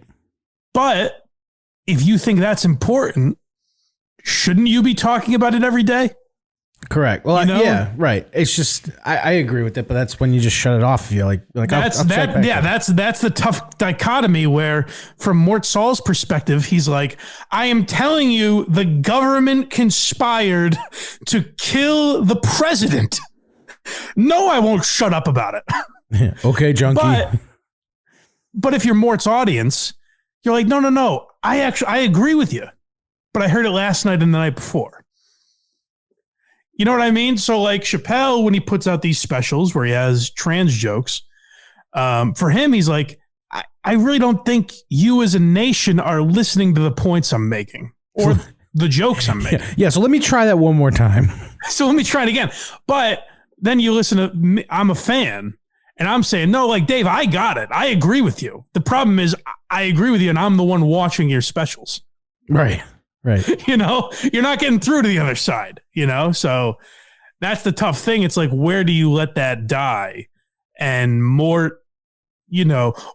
[SPEAKER 6] But if you think that's important, shouldn't you be talking about it every day?
[SPEAKER 7] Correct. Well, yeah, right. It's just I agree with it, but that's when you just shut it off. You're like
[SPEAKER 6] that's the tough dichotomy where, from Mort Sahl's perspective, he's like, I am telling you, the government conspired to kill the president. No, I won't shut up about it.
[SPEAKER 7] Okay, junkie.
[SPEAKER 6] But if you're Mort's audience, you're like, no. I agree with you, but I heard it last night and the night before. You know what I mean? So like Chappelle, when he puts out these specials where he has trans jokes, for him, he's like, I really don't think you as a nation are listening to the points I'm making or the jokes I'm making.
[SPEAKER 7] Yeah. So let me try that one more time.
[SPEAKER 6] So let me try it again. But then you listen to me, I'm a fan and I'm saying, no, like Dave, I got it. I agree with you. The problem is I agree with you and I'm the one watching your specials.
[SPEAKER 7] Right. Right.
[SPEAKER 6] You're not getting through to the other side, so that's the tough thing. It's like, where do you let that die? And Mort,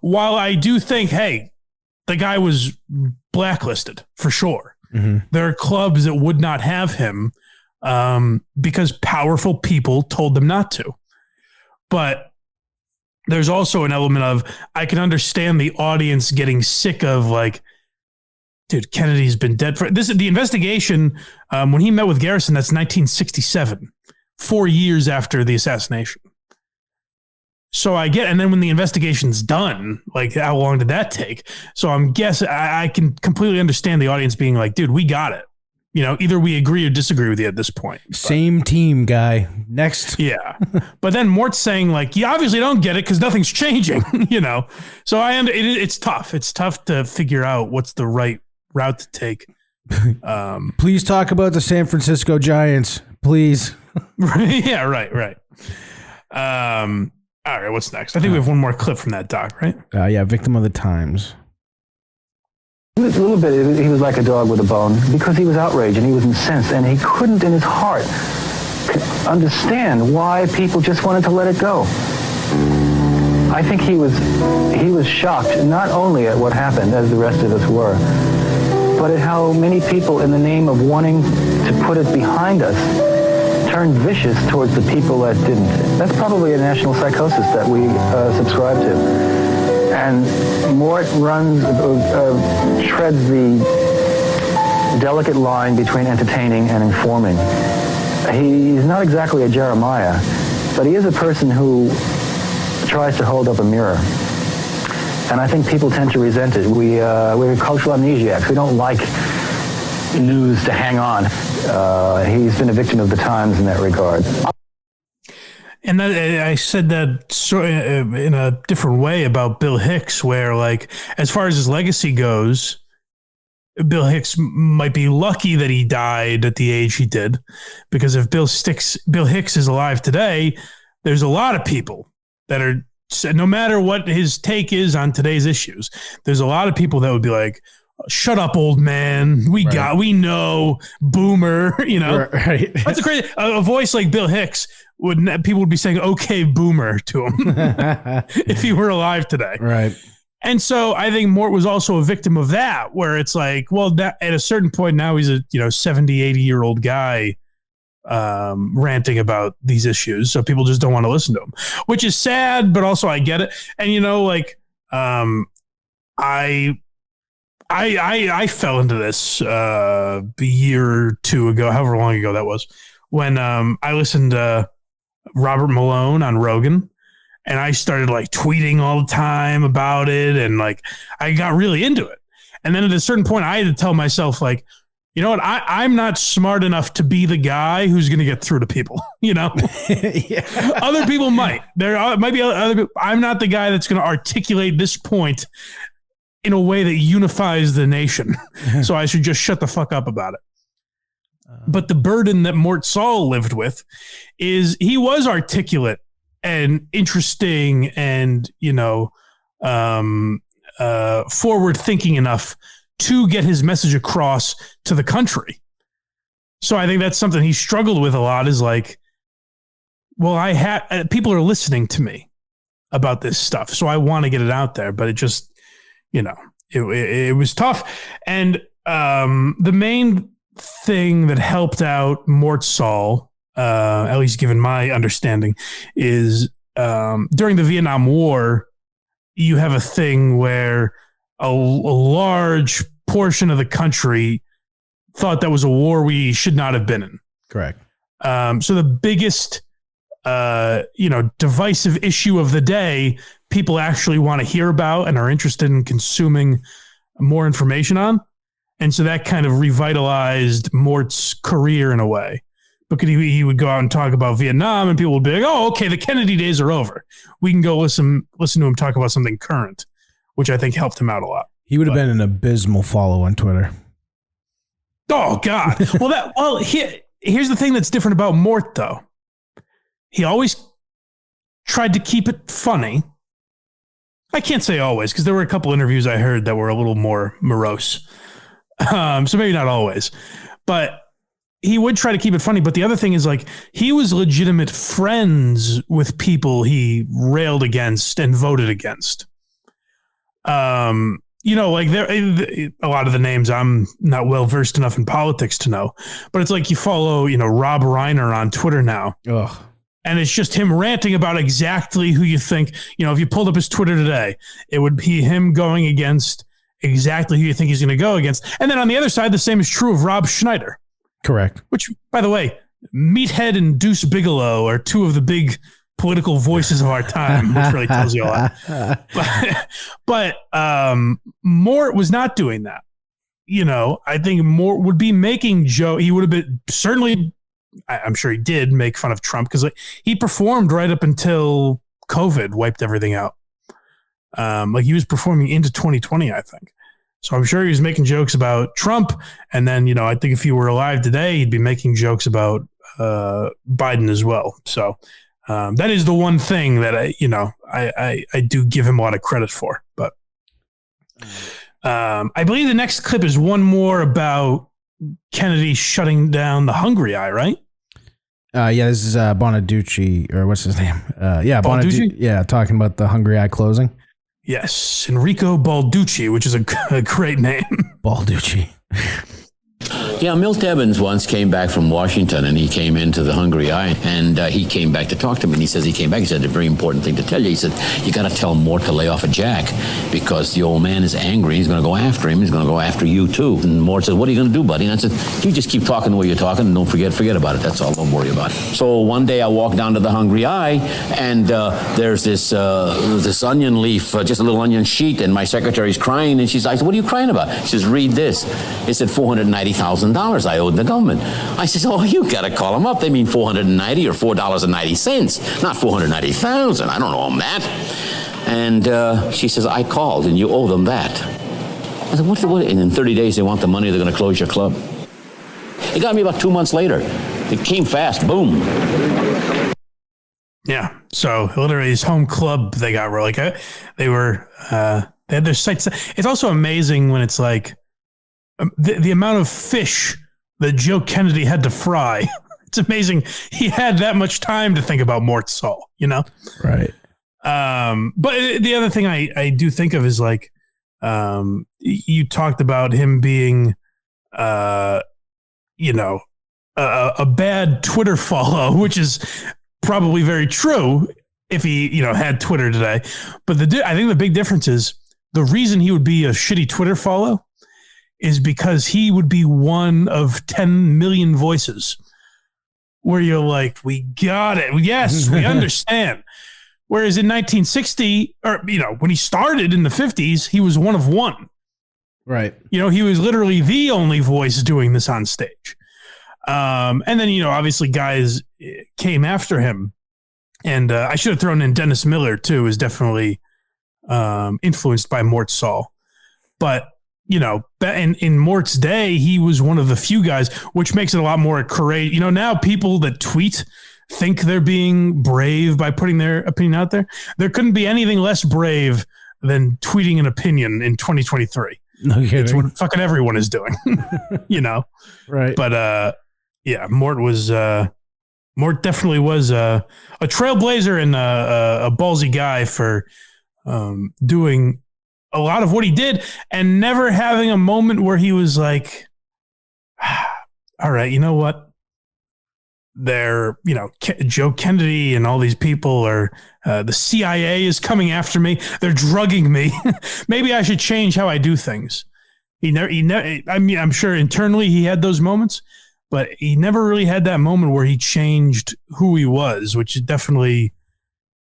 [SPEAKER 6] while I do think, hey, the guy was blacklisted for sure. Mm-hmm. There are clubs that would not have him because powerful people told them not to. But there's also an element of, I can understand the audience getting sick of like, dude, Kennedy's been dead for this. The investigation, when he met with Garrison, that's 1967, 4 years after the assassination. So and then when the investigation's done, like how long did that take? So I'm guessing I can completely understand the audience being like, dude, we got it. Either we agree or disagree with you at this point.
[SPEAKER 7] Same team, guy. Next.
[SPEAKER 6] Yeah. But then Mort's saying like, you obviously don't get it because nothing's changing, So it's tough. It's tough to figure out what's the right route to take.
[SPEAKER 7] Please talk about the San Francisco Giants, please.
[SPEAKER 6] Yeah, right. All right, what's next? I think we have one more clip from that doc, right?
[SPEAKER 7] Yeah, Victim of the Times.
[SPEAKER 11] A little bit, he was like a dog with a bone because he was outraged and he was incensed and he couldn't in his heart understand why people just wanted to let it go. I think he was shocked not only at what happened, as the rest of us were, but at how many people, in the name of wanting to put it behind us, turned vicious towards the people that didn't. That's probably a national psychosis that we subscribe to. And Mort treads the delicate line between entertaining and informing. He's not exactly a Jeremiah, but he is a person who tries to hold up a mirror. And I think people tend to resent it. We're cultural amnesiacs. We don't like news to hang on. He's been a victim of the times in that regard.
[SPEAKER 6] And that, I said that in a different way about Bill Hicks, where, like, as far as his legacy goes, Bill Hicks might be lucky that he died at the age he did, because if Bill Hicks is alive today, there's a lot of people that are, no matter what his take is on today's issues, there's a lot of people that would be like, shut up, old man. We know, boomer, you know.
[SPEAKER 7] Right.
[SPEAKER 6] That's a crazy, a voice like Bill Hicks people would be saying, okay, boomer to him if he were alive today.
[SPEAKER 7] Right.
[SPEAKER 6] And so I think Mort was also a victim of that, where it's like, well, at a certain point now he's a 70, 80-year-old guy ranting about these issues. So people just don't want to listen to him, which is sad, but also I get it. And, I fell into this a year or two ago, however long ago that was, when I listened to Robert Malone on Rogan, and I started like tweeting all the time about it, and like I got really into it. And then at a certain point, I had to tell myself, like, you know what? I'm not smart enough to be the guy who's going to get through to people. Yeah. Other people might. There might be other people. I'm not the guy that's going to articulate this point in a way that unifies the nation. So I should just shut the fuck up about it. But the burden that Mort Sahl lived with is he was articulate and interesting and, forward thinking enough to get his message across to the country. So I think that's something he struggled with a lot, is like, well, people are listening to me about this stuff, so I want to get it out there, but it just, it was tough. And the main thing that helped out Mort Sahl, at least given my understanding, is during the Vietnam War, you have a thing where a large portion of the country thought that was a war we should not have been in.
[SPEAKER 7] Correct.
[SPEAKER 6] So the biggest, divisive issue of the day, people actually want to hear about and are interested in consuming more information on. And so that kind of revitalized Mort's career in a way, because he would go out and talk about Vietnam, and people would be like, oh, okay, the Kennedy days are over. We can go listen to him talk about something current, which I think helped him out a lot.
[SPEAKER 7] He would have been an abysmal follow on Twitter.
[SPEAKER 6] Oh, God. Here's the thing that's different about Mort, though. He always tried to keep it funny. I can't say always, because there were a couple interviews I heard that were a little more morose. So maybe not always, but he would try to keep it funny. But the other thing is, like, he was legitimate friends with people he railed against and voted against. Like there, a lot of the names I'm not well versed enough in politics to know, but it's like you follow, Rob Reiner on Twitter now.
[SPEAKER 7] Ugh.
[SPEAKER 6] And it's just him ranting about exactly who you think, if you pulled up his Twitter today, it would be him going against exactly who you think he's going to go against. And then on the other side, the same is true of Rob Schneider. Correct. Which, by the way, Meathead and Deuce Bigelow are two of the big political voices of our time, which really tells you a lot. But Mort was not doing that. I think Mort would be making jokes. He would have been certainly, I'm sure he did make fun of Trump, because he performed right up until COVID wiped everything out. He was performing into 2020, I think. So I'm sure he was making jokes about Trump. And then, I think if he were alive today, he'd be making jokes about Biden as well. So that is the one thing that I do give him a lot of credit for. But I believe the next clip is one more about Kennedy shutting down the Hungry Eye, right?
[SPEAKER 7] This is Bonaducci, or what's his name?
[SPEAKER 6] Balducci?
[SPEAKER 7] Talking about the Hungry Eye closing.
[SPEAKER 6] Yes, Enrico Balducci, which is a great name.
[SPEAKER 7] Balducci.
[SPEAKER 10] Yeah, Milt Evans once came back from Washington, and he came into the Hungry Eye, and he came back to talk to me, and he says he came back, he said, a very important thing to tell you. He said, you got to tell Mort to lay off a jack, because the old man is angry. He's going to go after him. He's going to go after you, too. And Mort said, what are you going to do, buddy? And I said, you just keep talking the way you're talking, and don't forget about it. That's all. Don't worry about it. So one day I walked down to the Hungry Eye, and there's this onion leaf, just a little onion sheet, and my secretary's crying, and she's like, what are you crying about? She says, read this. It said $490,000 I owed the government. I said, oh, you got to call them up. They mean $490 or $4.90, not $490,000. I don't owe them that. And she says, I called, and you owe them that. I said, what? And in 30 days, they want the money. They're going to close your club. It got me about 2 months later. It came fast. Boom.
[SPEAKER 6] Yeah. So literally his home club, they got relic. They had their sites. It's also amazing when it's like the amount of fish that Joe Kennedy had to fry. It's amazing. He had that much time to think about Mort Sahl, you know?
[SPEAKER 7] Right.
[SPEAKER 6] But the other thing I do think of is like, you talked about him being, a bad Twitter follow, which is probably very true if he, had Twitter today. But I think the big difference is the reason he would be a shitty Twitter follow is because he would be one of 10 million voices where you're like, we got it. Yes, we understand. Whereas in 1960, or, when he started in the 50s, he was one of one.
[SPEAKER 7] Right.
[SPEAKER 6] He was literally the only voice doing this on stage. And then, obviously guys came after him. And I should have thrown in Dennis Miller, too, is definitely influenced by Mort Sahl. But, in Mort's day, he was one of the few guys, which makes it a lot more courageous. Now people that tweet think they're being brave by putting their opinion out there. There couldn't be anything less brave than tweeting an opinion in 2023.
[SPEAKER 7] No kidding.
[SPEAKER 6] It's what fucking everyone is doing, Right. But, Mort definitely was a trailblazer and a ballsy guy for doing a lot of what he did and never having a moment where he was like, all right, you know what? They're, Joe Kennedy and all these people are, the CIA is coming after me. They're drugging me. Maybe I should change how I do things. I'm sure internally he had those moments, but he never really had that moment where he changed who he was, which is definitely,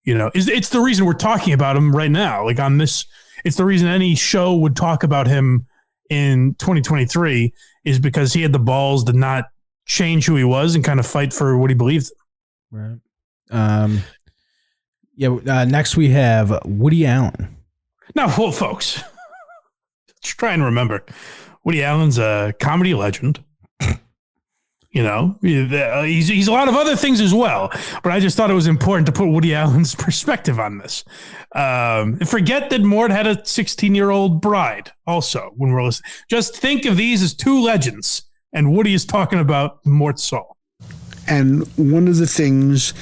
[SPEAKER 6] it's the reason we're talking about him right now. Like on this, it's the reason any show would talk about him in 2023 is because he had the balls to not change who he was and kind of fight for what he believed.
[SPEAKER 7] Right. Next we have Woody Allen.
[SPEAKER 6] Now, well, folks, let's try and remember. Woody Allen's a comedy legend. He's a lot of other things as well, but I just thought it was important to put Woody Allen's perspective on this. Forget that Mort had a 16-year-old bride also when we're listening. Just think of these as two legends, and Woody is talking about Mort Sahl.
[SPEAKER 14] And one of the things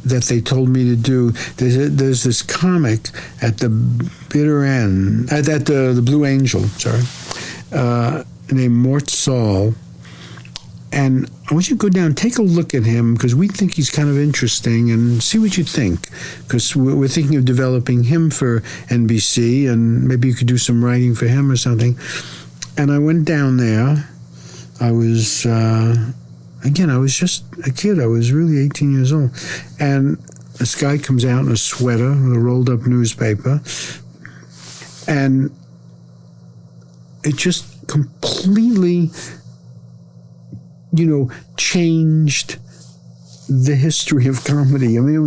[SPEAKER 14] that they told me to do, there's this comic at the bitter end, at the Blue Angel, named Mort Sahl. And I want you to go down, take a look at him, because we think he's kind of interesting, and see what you think. Because we're thinking of developing him for NBC, and maybe you could do some writing for him or something. And I went down there. I was, I was just a kid. I was really 18 years old. And this guy comes out in a sweater with a rolled-up newspaper. And it just completely changed the history of comedy. I mean, it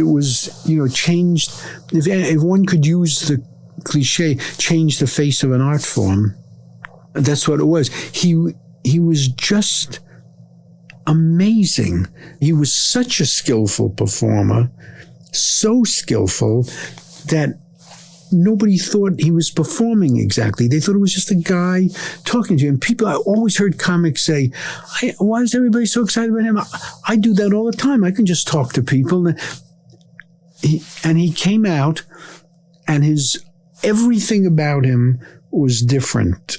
[SPEAKER 14] was changed. If one could use the cliche, change the face of an art form. That's what it was. He was just amazing. He was such a skillful performer, so skillful that nobody thought he was performing exactly. They thought it was just a guy talking to him. People, I always heard comics say, why is everybody so excited about him? I do that all the time. I can just talk to people. And he came out, and everything about him was different.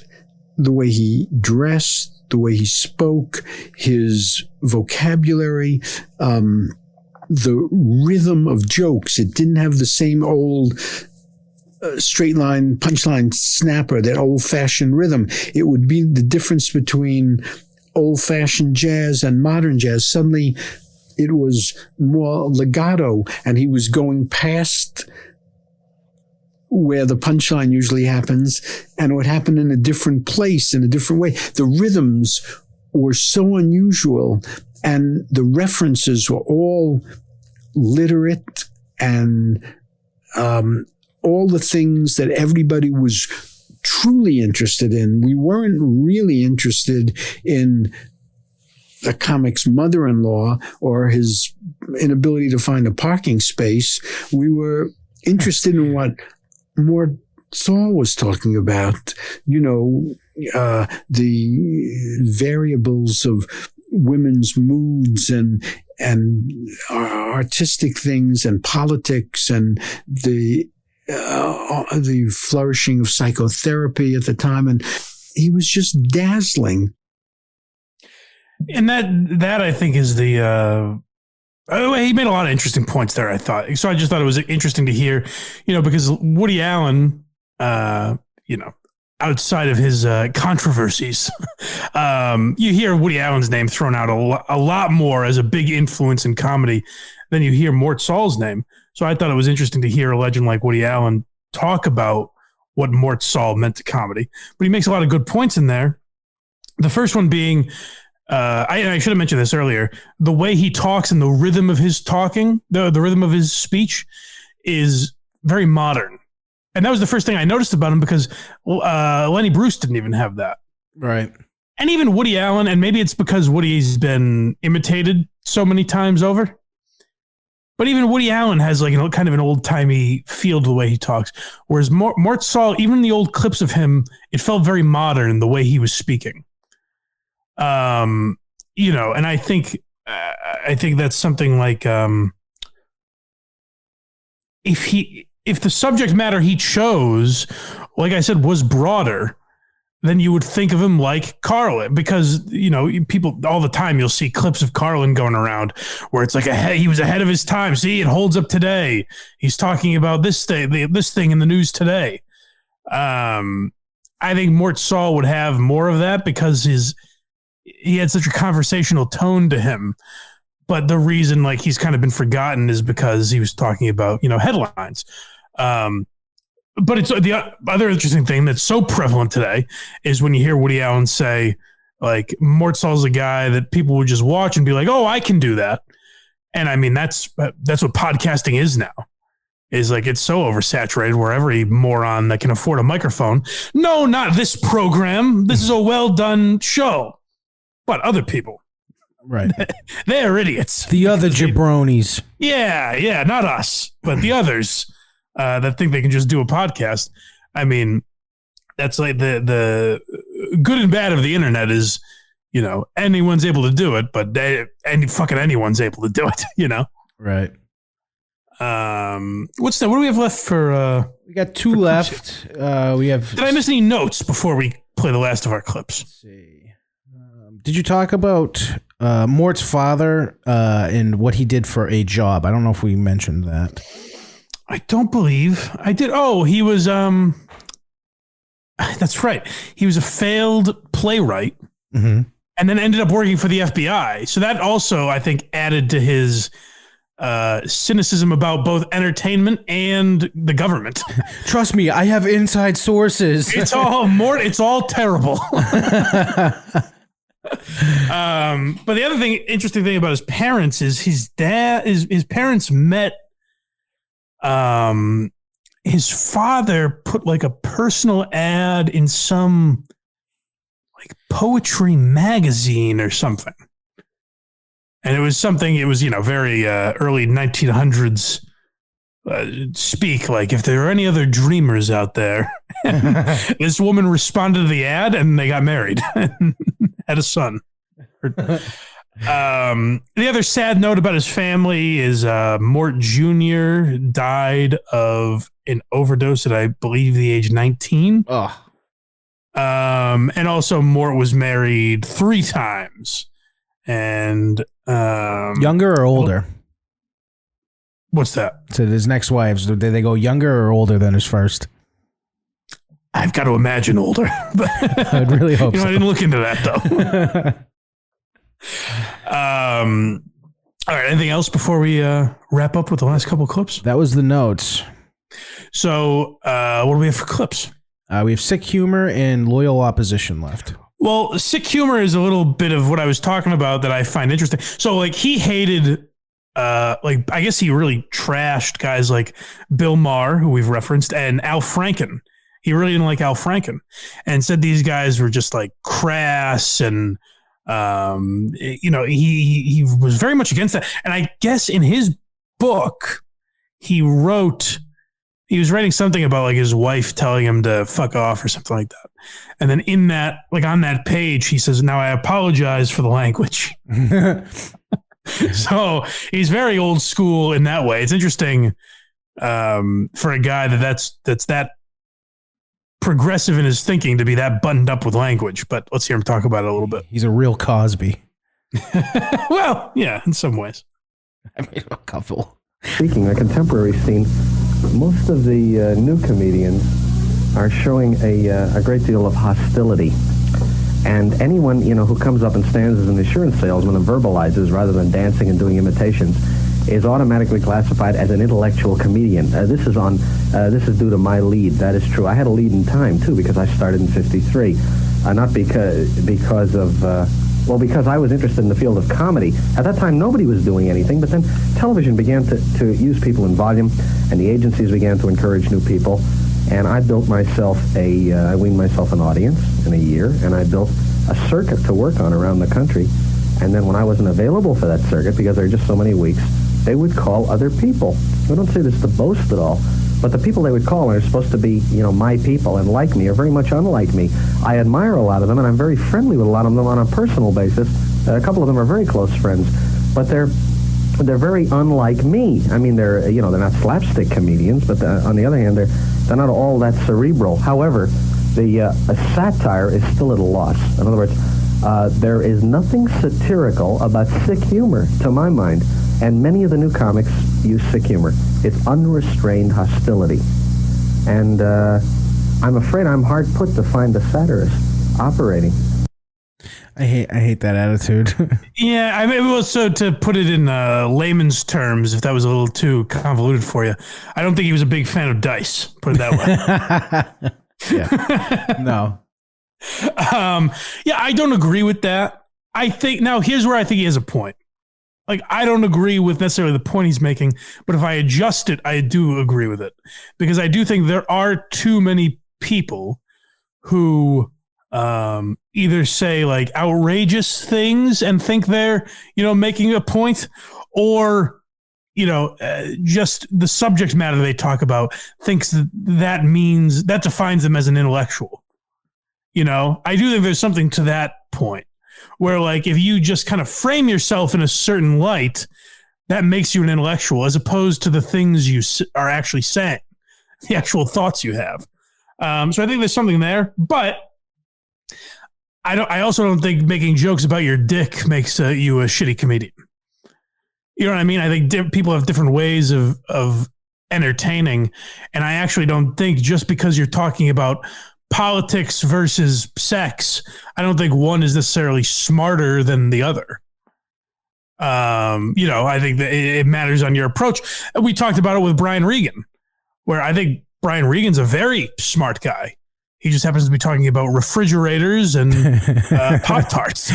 [SPEAKER 14] the way he dressed, the way he spoke, his vocabulary, the rhythm of jokes. It didn't have the same old straight line, punchline snapper, that old-fashioned rhythm. It would be the difference between old-fashioned jazz and modern jazz. Suddenly, it was more legato, and he was going past where the punchline usually happens, and it would happen in a different place, in a different way. The rhythms were so unusual, and the references were all literate, and all the things that everybody was truly interested in. We weren't really interested in the comic's mother-in-law or his inability to find a parking space. We were interested in what Mort Sahl was talking about, the variables of women's moods and artistic things and politics and the flourishing of psychotherapy at the time. And he was just dazzling.
[SPEAKER 6] And that I think is the, he made a lot of interesting points there, I thought. So I just thought it was interesting to hear, because Woody Allen, outside of his controversies, you hear Woody Allen's name thrown out a lot more as a big influence in comedy than you hear Mort Sahl's name. So I thought it was interesting to hear a legend like Woody Allen talk about what Mort Sahl meant to comedy. But he makes a lot of good points in there. The first one being, I should have mentioned this earlier, the way he talks and the rhythm of his talking, the rhythm of his speech is very modern. And that was the first thing I noticed about him, because Lenny Bruce didn't even have that.
[SPEAKER 7] Right.
[SPEAKER 6] And even Woody Allen, and maybe it's because Woody's been imitated so many times over, but even Woody Allen has like kind of an old-timey feel to the way he talks. Whereas Mort Sahl, even in the old clips of him, it felt very modern in the way he was speaking. And I think that's something like, if the subject matter he chose, like I said, was broader, then you would think of him like Carlin, because, people all the time, you'll see clips of Carlin going around where it's like, he was ahead of his time. See, it holds up today. He's talking about this thing in the news today. I think Mort Sahl would have more of that because he had such a conversational tone to him. But the reason he's kind of been forgotten is because he was talking about, headlines. But it's the other interesting thing that's so prevalent today is when you hear Woody Allen say, Mort Sahl's a guy that people would just watch and be like, oh, I can do that. And I mean, that's what podcasting is now. Is it's so oversaturated where every moron that can afford a microphone. No, not this program. This is a well done show. But other people.
[SPEAKER 7] Right.
[SPEAKER 6] They're idiots.
[SPEAKER 7] The other jabronis.
[SPEAKER 6] Yeah, not us, but the others that think they can just do a podcast. I mean, that's like the good and bad of the internet is, anyone's able to do it, but anyone's able to do it,
[SPEAKER 7] Right.
[SPEAKER 6] What do we have left for?
[SPEAKER 7] We got two left. We have.
[SPEAKER 6] Did I miss any notes before we play the last of our clips?
[SPEAKER 7] Let's see. Did you talk about Mort's father and what he did for a job? I don't know if we mentioned that.
[SPEAKER 6] I don't believe I did. Oh, he was, that's right. He was a failed playwright and then ended up working for the FBI. So that also, I think, added to his cynicism about both entertainment and the government.
[SPEAKER 7] Trust me, I have inside sources.
[SPEAKER 6] It's all terrible. But the other interesting thing about his parents is his parents met. His father put a personal ad in some poetry magazine or something. And it was very early 1900s speak, if there are any other dreamers out there. This woman responded to the ad and they got married and had a son. The other sad note about his family is Mort Jr. died of an overdose at, I believe, the age 19.
[SPEAKER 7] Oh.
[SPEAKER 6] And also Mort was married 3 times. And
[SPEAKER 7] younger or older?
[SPEAKER 6] What's that?
[SPEAKER 7] So his next wives, did they go younger or older than his first?
[SPEAKER 6] I've got to imagine older. But
[SPEAKER 7] I'd really hope
[SPEAKER 6] so.
[SPEAKER 7] so.
[SPEAKER 6] I didn't look into that, though. All right. Anything else before we wrap up with the last couple of clips?
[SPEAKER 7] That was the notes.
[SPEAKER 6] So what do we have for clips?
[SPEAKER 7] We have sick humor and loyal opposition left.
[SPEAKER 6] Well, sick humor is a little bit of what I was talking about that I find interesting. So, like, he hated, I guess he really trashed guys like Bill Maher, who we've referenced, and Al Franken. He really didn't like Al Franken and said these guys were just like crass and, he was very much against that. And I guess in his book, he was writing something about like his wife telling him to fuck off or something like that. And then in that, like on that page, he says, "Now I apologize for the language." So he's very old school in that way. It's interesting for a guy that's that progressive in his thinking to be that buttoned up with language. But let's hear him talk about it a little bit.
[SPEAKER 7] He's a real Cosby.
[SPEAKER 6] Well, yeah, in some ways.
[SPEAKER 7] I mean, a couple.
[SPEAKER 11] Speaking of contemporary scene, most of the new comedians are showing a great deal of hostility. And anyone, who comes up and stands as an insurance salesman and verbalizes rather than dancing and doing imitations is automatically classified as an intellectual comedian. This is due to my lead. That is true. I had a lead in time, too, because I started in 53. Not because I was interested in the field of comedy. At that time, nobody was doing anything, but then television began to use people in volume, and the agencies began to encourage new people. And I built myself I weaned myself an audience in a year, and I built a circuit to work on around the country. And then when I wasn't available for that circuit, because there were just so many weeks, they would call other people. I don't say this to boast at all, but the people they would call are supposed to be, my people and like me, are very much unlike me. I admire a lot of them, and I'm very friendly with a lot of them on a personal basis. A couple of them are very close friends, but they're very unlike me. I mean, they're not slapstick comedians, but on the other hand, they're not all that cerebral. However, the satire is still at a loss. In other words, there is nothing satirical about sick humor, to my mind, and many of the new comics use sick humor. It's unrestrained hostility, and I'm afraid I'm hard put to find a satirist operating.
[SPEAKER 7] I hate that attitude.
[SPEAKER 6] Yeah, I mean, well, so to put it in layman's terms, if that was a little too convoluted for you, I don't think he was a big fan of dice. Put it that way.
[SPEAKER 7] Yeah. No.
[SPEAKER 6] Yeah, I don't agree with that. I think now here's where I think he has a point. Like, I don't agree with necessarily the point he's making, but if I adjust it, I do agree with it, because I do think there are too many people who either say like outrageous things and think they're, making a point, or, just the subject matter they talk about thinks that defines them as an intellectual. I do think there's something to that point where, like, if you just kind of frame yourself in a certain light, that makes you an intellectual, as opposed to the things you are actually saying, the actual thoughts you have. So I think there's something there, but I also don't think making jokes about your dick makes you a shitty comedian. You know what I mean? I think people have different ways of entertaining, and I actually don't think just because you're talking about politics versus sex, I don't think one is necessarily smarter than the other. I think that it matters on your approach. We talked about it with Brian Regan, where I think Brian Regan's a very smart guy. He just happens to be talking about refrigerators and Pop-Tarts.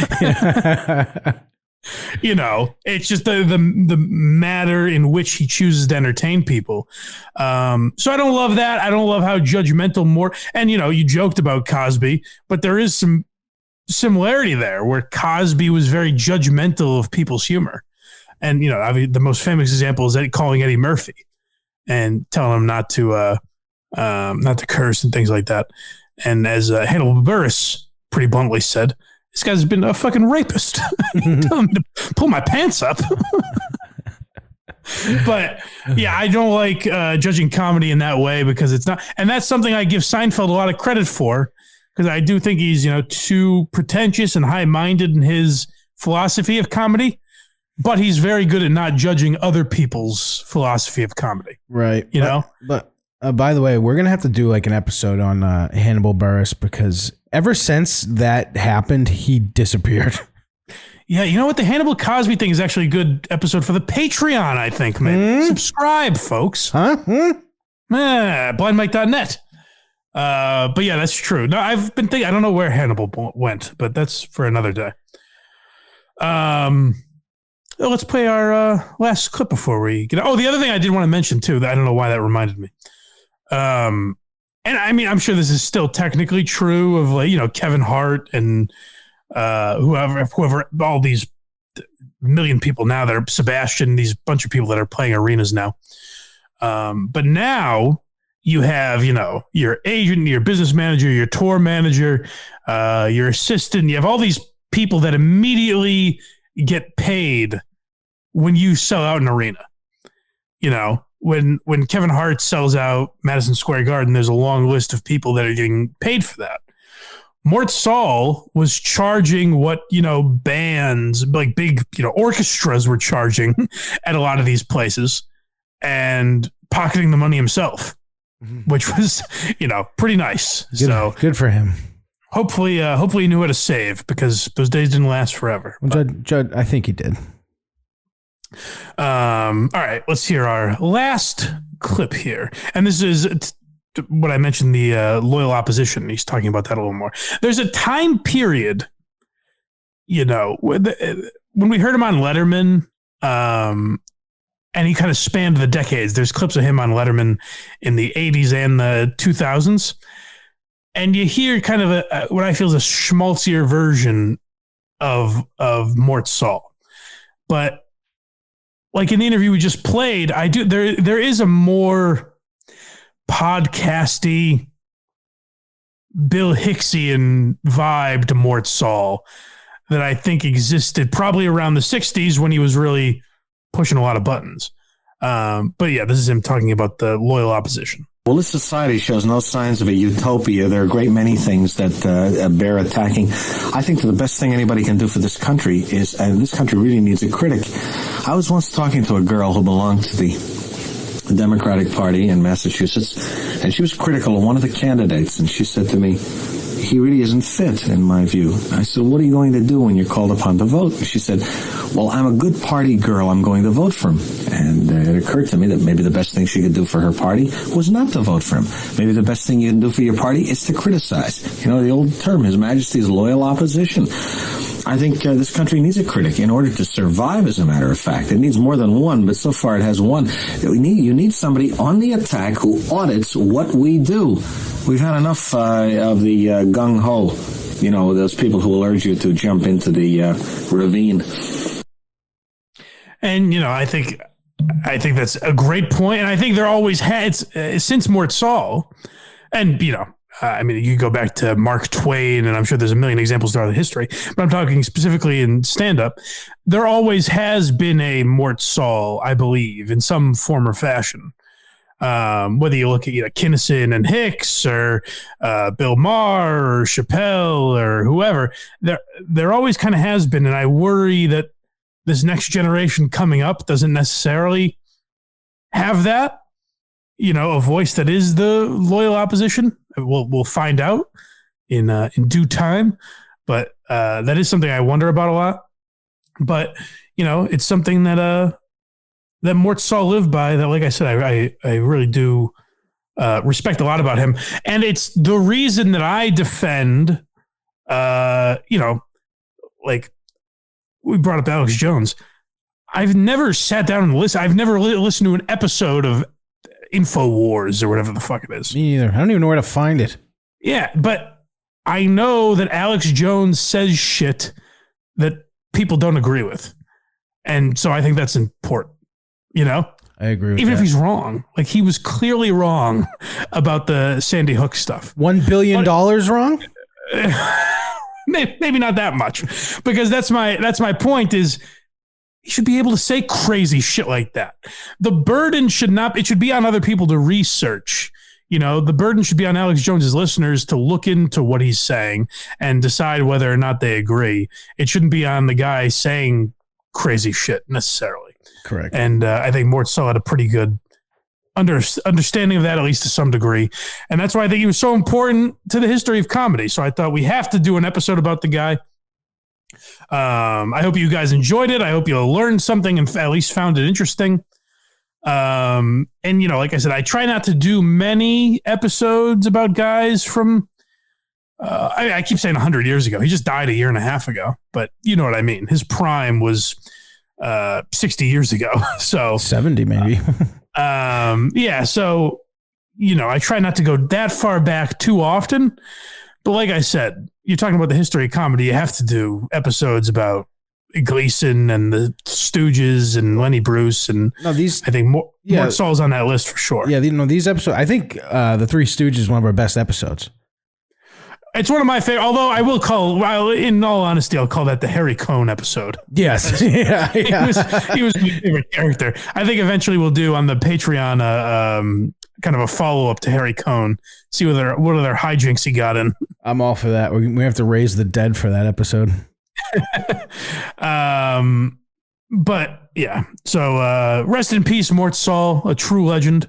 [SPEAKER 6] It's just the matter in which he chooses to entertain people. So I don't love that. I don't love how judgmental Mort. And, you joked about Cosby, but there is some similarity there where Cosby was very judgmental of people's humor. And, the most famous example is calling Eddie Murphy and telling him not to curse and things like that. And as Hannibal Buress pretty bluntly said, this guy's been a fucking rapist. Tell him to pull my pants up. But yeah, I don't like judging comedy in that way, because it's not, and that's something I give Seinfeld a lot of credit for, because I do think he's, too pretentious and high-minded in his philosophy of comedy, but he's very good at not judging other people's philosophy of comedy.
[SPEAKER 7] Right.
[SPEAKER 6] But
[SPEAKER 7] by the way, we're going to have to do like an episode on Hannibal Buress, because ever since that happened, he disappeared.
[SPEAKER 6] Yeah, you know what? The Hannibal Cosby thing is actually a good episode for the Patreon, I think, man. Subscribe, folks.
[SPEAKER 7] Huh?
[SPEAKER 6] Blindmike.net. But yeah, that's true. No, I've been thinking, I don't know where Hannibal went, but that's for another day. Let's play our last clip before we get. Oh, the other thing I did want to mention too, that I don't know why that reminded me. And I mean, I'm sure this is still technically true of like, Kevin Hart and whoever, all these million people now that are Sebastian, these bunch of people that are playing arenas now. But now you have, your agent, your business manager, your tour manager, your assistant. You have all these people that immediately get paid when you sell out an arena. When Kevin Hart sells out Madison Square Garden, there's a long list of people that are getting paid for that. Mort Sahl was charging what, bands, like big, orchestras were charging at a lot of these places and pocketing the money himself, which was, pretty nice.
[SPEAKER 7] Good for him.
[SPEAKER 6] Hopefully he knew how to save, because those days didn't last forever.
[SPEAKER 7] Well, Judd, I think he did.
[SPEAKER 6] All right, let's hear our last clip here. And this is what I mentioned, the loyal opposition. He's talking about that a little more. There's a time period, when we heard him on Letterman, and he kind of spanned the decades. There's clips of him on Letterman in the 80s and the 2000s. And you hear kind of what I feel is a schmaltzier version of Mort Sahl. But like in the interview we just played, there is a more podcasty, Bill Hicksian vibe to Mort Sahl that I think existed probably around the 60s when he was really pushing a lot of buttons. But yeah, this is him talking about the loyal opposition.
[SPEAKER 15] Well, this society shows no signs of a utopia. There are a great many things that bear attacking. I think that the best thing anybody can do for this country is, and this country really needs a critic. I was once talking to a girl who belonged to the Democratic Party in Massachusetts, and she was critical of one of the candidates, and she said to me, he really isn't fit, in my view. I said, what are you going to do when you're called upon to vote? She said, well, I'm a good party girl. I'm going to vote for him. And it occurred to me that maybe the best thing she could do for her party was not to vote for him. Maybe the best thing you can do for your party is to criticize. The old term, His Majesty's loyal opposition. I think this country needs a critic in order to survive, as a matter of fact. It needs more than one, but so far it has one. You need somebody on the attack who audits what we do. We've had enough of the gung-ho, those people who will urge you to jump into the ravine.
[SPEAKER 6] And, I think that's a great point. And I think there always had, since Mort Sahl, and, you go back to Mark Twain, and I'm sure there's a million examples throughout the history, but I'm talking specifically in stand-up. There always has been a Mort Sahl, I believe, in some form or fashion. Whether you look at Kinison and Hicks, or Bill Maher, or Chappelle, or whoever, there always kind of has been, and I worry that this next generation coming up doesn't necessarily have that. A voice that is the loyal opposition. We'll find out in due time, but that is something I wonder about a lot. But it's something that Mort Sahl lived by. That, like I said, I really do respect a lot about him, and it's the reason that I defend. Like we brought up Alex Jones. I've never sat down and listened. I've never listened to an episode of InfoWars or whatever the fuck it is.
[SPEAKER 7] Me either. I don't even know where to find it.
[SPEAKER 6] Yeah, but I know that Alex Jones says shit that people don't agree with. And so I think that's important,
[SPEAKER 7] I agree with
[SPEAKER 6] even
[SPEAKER 7] that.
[SPEAKER 6] if he's wrong. Like, he was clearly wrong about the Sandy Hook stuff.
[SPEAKER 7] $1 billion wrong?
[SPEAKER 6] Maybe not that much, because that's my point is, you should be able to say crazy shit like that. The burden should be on other people to research, the burden should be on Alex Jones's listeners to look into what he's saying and decide whether or not they agree. It shouldn't be on the guy saying crazy shit necessarily.
[SPEAKER 7] Correct.
[SPEAKER 6] And I think Mort Sahl had a pretty good understanding of that, at least to some degree. And that's why I think he was so important to the history of comedy. So I thought we have to do an episode about the guy. I hope you guys enjoyed it. I hope you learned something and at least found it interesting. And, like I said, I try not to do many episodes about guys from, I keep saying 100 years ago. He just died a year and a half ago, but you know what I mean? His prime was 60 years ago. So
[SPEAKER 7] 70 maybe.
[SPEAKER 6] Yeah. So, I try not to go that far back too often, but like I said, you're talking about the history of comedy. You have to do episodes about Gleason and the Stooges and Lenny Bruce. And I think Mort Sahl's on that list for sure.
[SPEAKER 7] Yeah. These episodes, I think the Three Stooges is one of our best episodes.
[SPEAKER 6] It's one of my favorite, although I will in all honesty, I'll call that the Harry Cohn episode.
[SPEAKER 7] Yes.
[SPEAKER 6] He was my favorite character. I think eventually we'll do on the Patreon kind of a follow-up to Harry Cohn, see what other hijinks he got in.
[SPEAKER 7] I'm all for that. We have to raise the dead for that episode.
[SPEAKER 6] But yeah, so rest in peace, Mort Sahl, a true legend.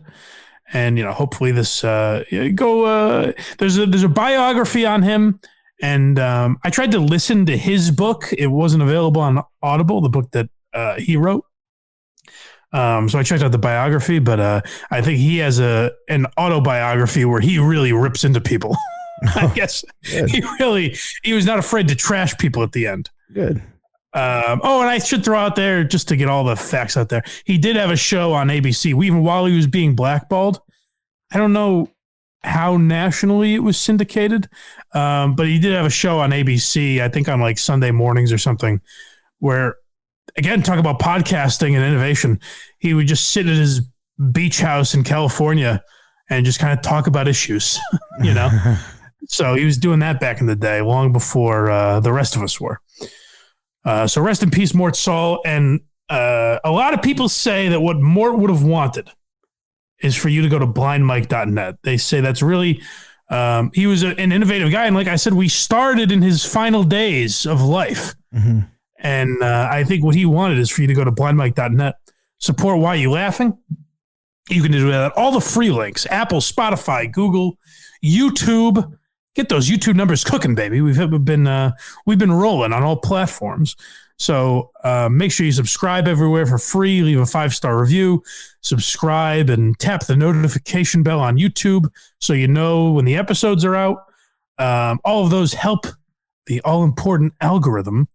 [SPEAKER 6] And, hopefully this, there's a biography on him. And I tried to listen to his book. It wasn't available on Audible, the book that he wrote. So I checked out the biography, but I think he has an autobiography where he really rips into people. I guess he was not afraid to trash people at the end.
[SPEAKER 7] Good.
[SPEAKER 6] And I should throw out there, just to get all the facts out there, he did have a show on ABC. Even while he was being blackballed, I don't know how nationally it was syndicated, but he did have a show on ABC, I think on like Sunday mornings or something, where, again, talk about podcasting and innovation. He would just sit at his beach house in California and just kind of talk about issues, So he was doing that back in the day, long before the rest of us were. So rest in peace, Mort Sahl. And a lot of people say that what Mort would have wanted is for you to go to blindmike.net. They say that's really, he was an innovative guy. And like I said, we started in his final days of life.
[SPEAKER 7] Mm-hmm.
[SPEAKER 6] And I think what he wanted is for you to go to blindmike.net, support Why You Laughing. You can do that. All the free links, Apple, Spotify, Google, YouTube. Get those YouTube numbers cooking, baby. We've been rolling on all platforms. So make sure you subscribe everywhere for free. Leave a 5-star review. Subscribe and tap the notification bell on YouTube so you know when the episodes are out. All of those help the all-important algorithm.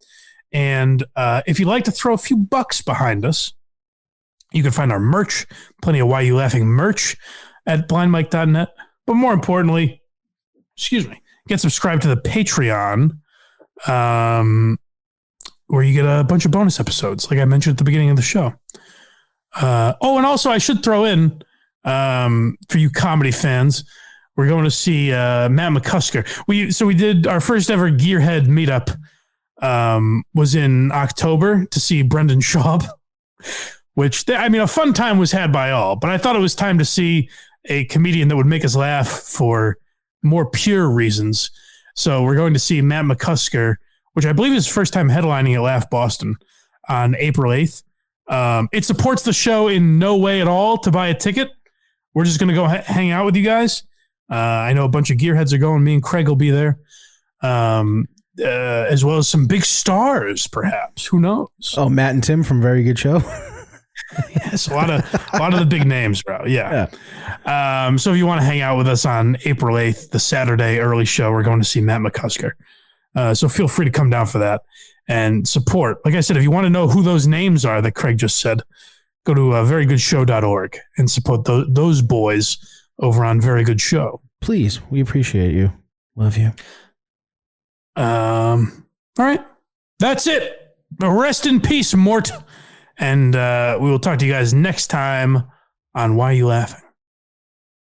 [SPEAKER 6] And if you'd like to throw a few bucks behind us, you can find our merch, plenty of Why You Laughing merch at blindmike.net. But more importantly, get subscribed to the Patreon, where you get a bunch of bonus episodes, like I mentioned at the beginning of the show. And also I should throw in, for you comedy fans, we're going to see Matt McCusker. We did our first ever Gearhead meetup, was in October to see Brendan Schaub, which, a fun time was had by all, but I thought it was time to see a comedian that would make us laugh for more pure reasons. So we're going to see Matt McCusker, which I believe is his first time headlining at Laugh Boston on April 8th. It supports the show in no way at all to buy a ticket. We're just going to go hang out with you guys. I know a bunch of gearheads are going. Me and Craig will be there. As well as some big stars, perhaps. Who knows?
[SPEAKER 7] Oh, Matt and Tim from Very Good Show.
[SPEAKER 6] Yes, a lot of the big names, bro. Yeah. So if you want to hang out with us on April 8th, the Saturday early show, we're going to see Matt McCusker. So feel free to come down for that and support. Like I said, if you want to know who those names are that Craig just said, go to verygoodshow.org and support those boys over on Very Good Show.
[SPEAKER 7] Please, we appreciate you. Love you.
[SPEAKER 6] All right. That's it. Rest in peace, Mort. And we will talk to you guys next time on Why You Laughing?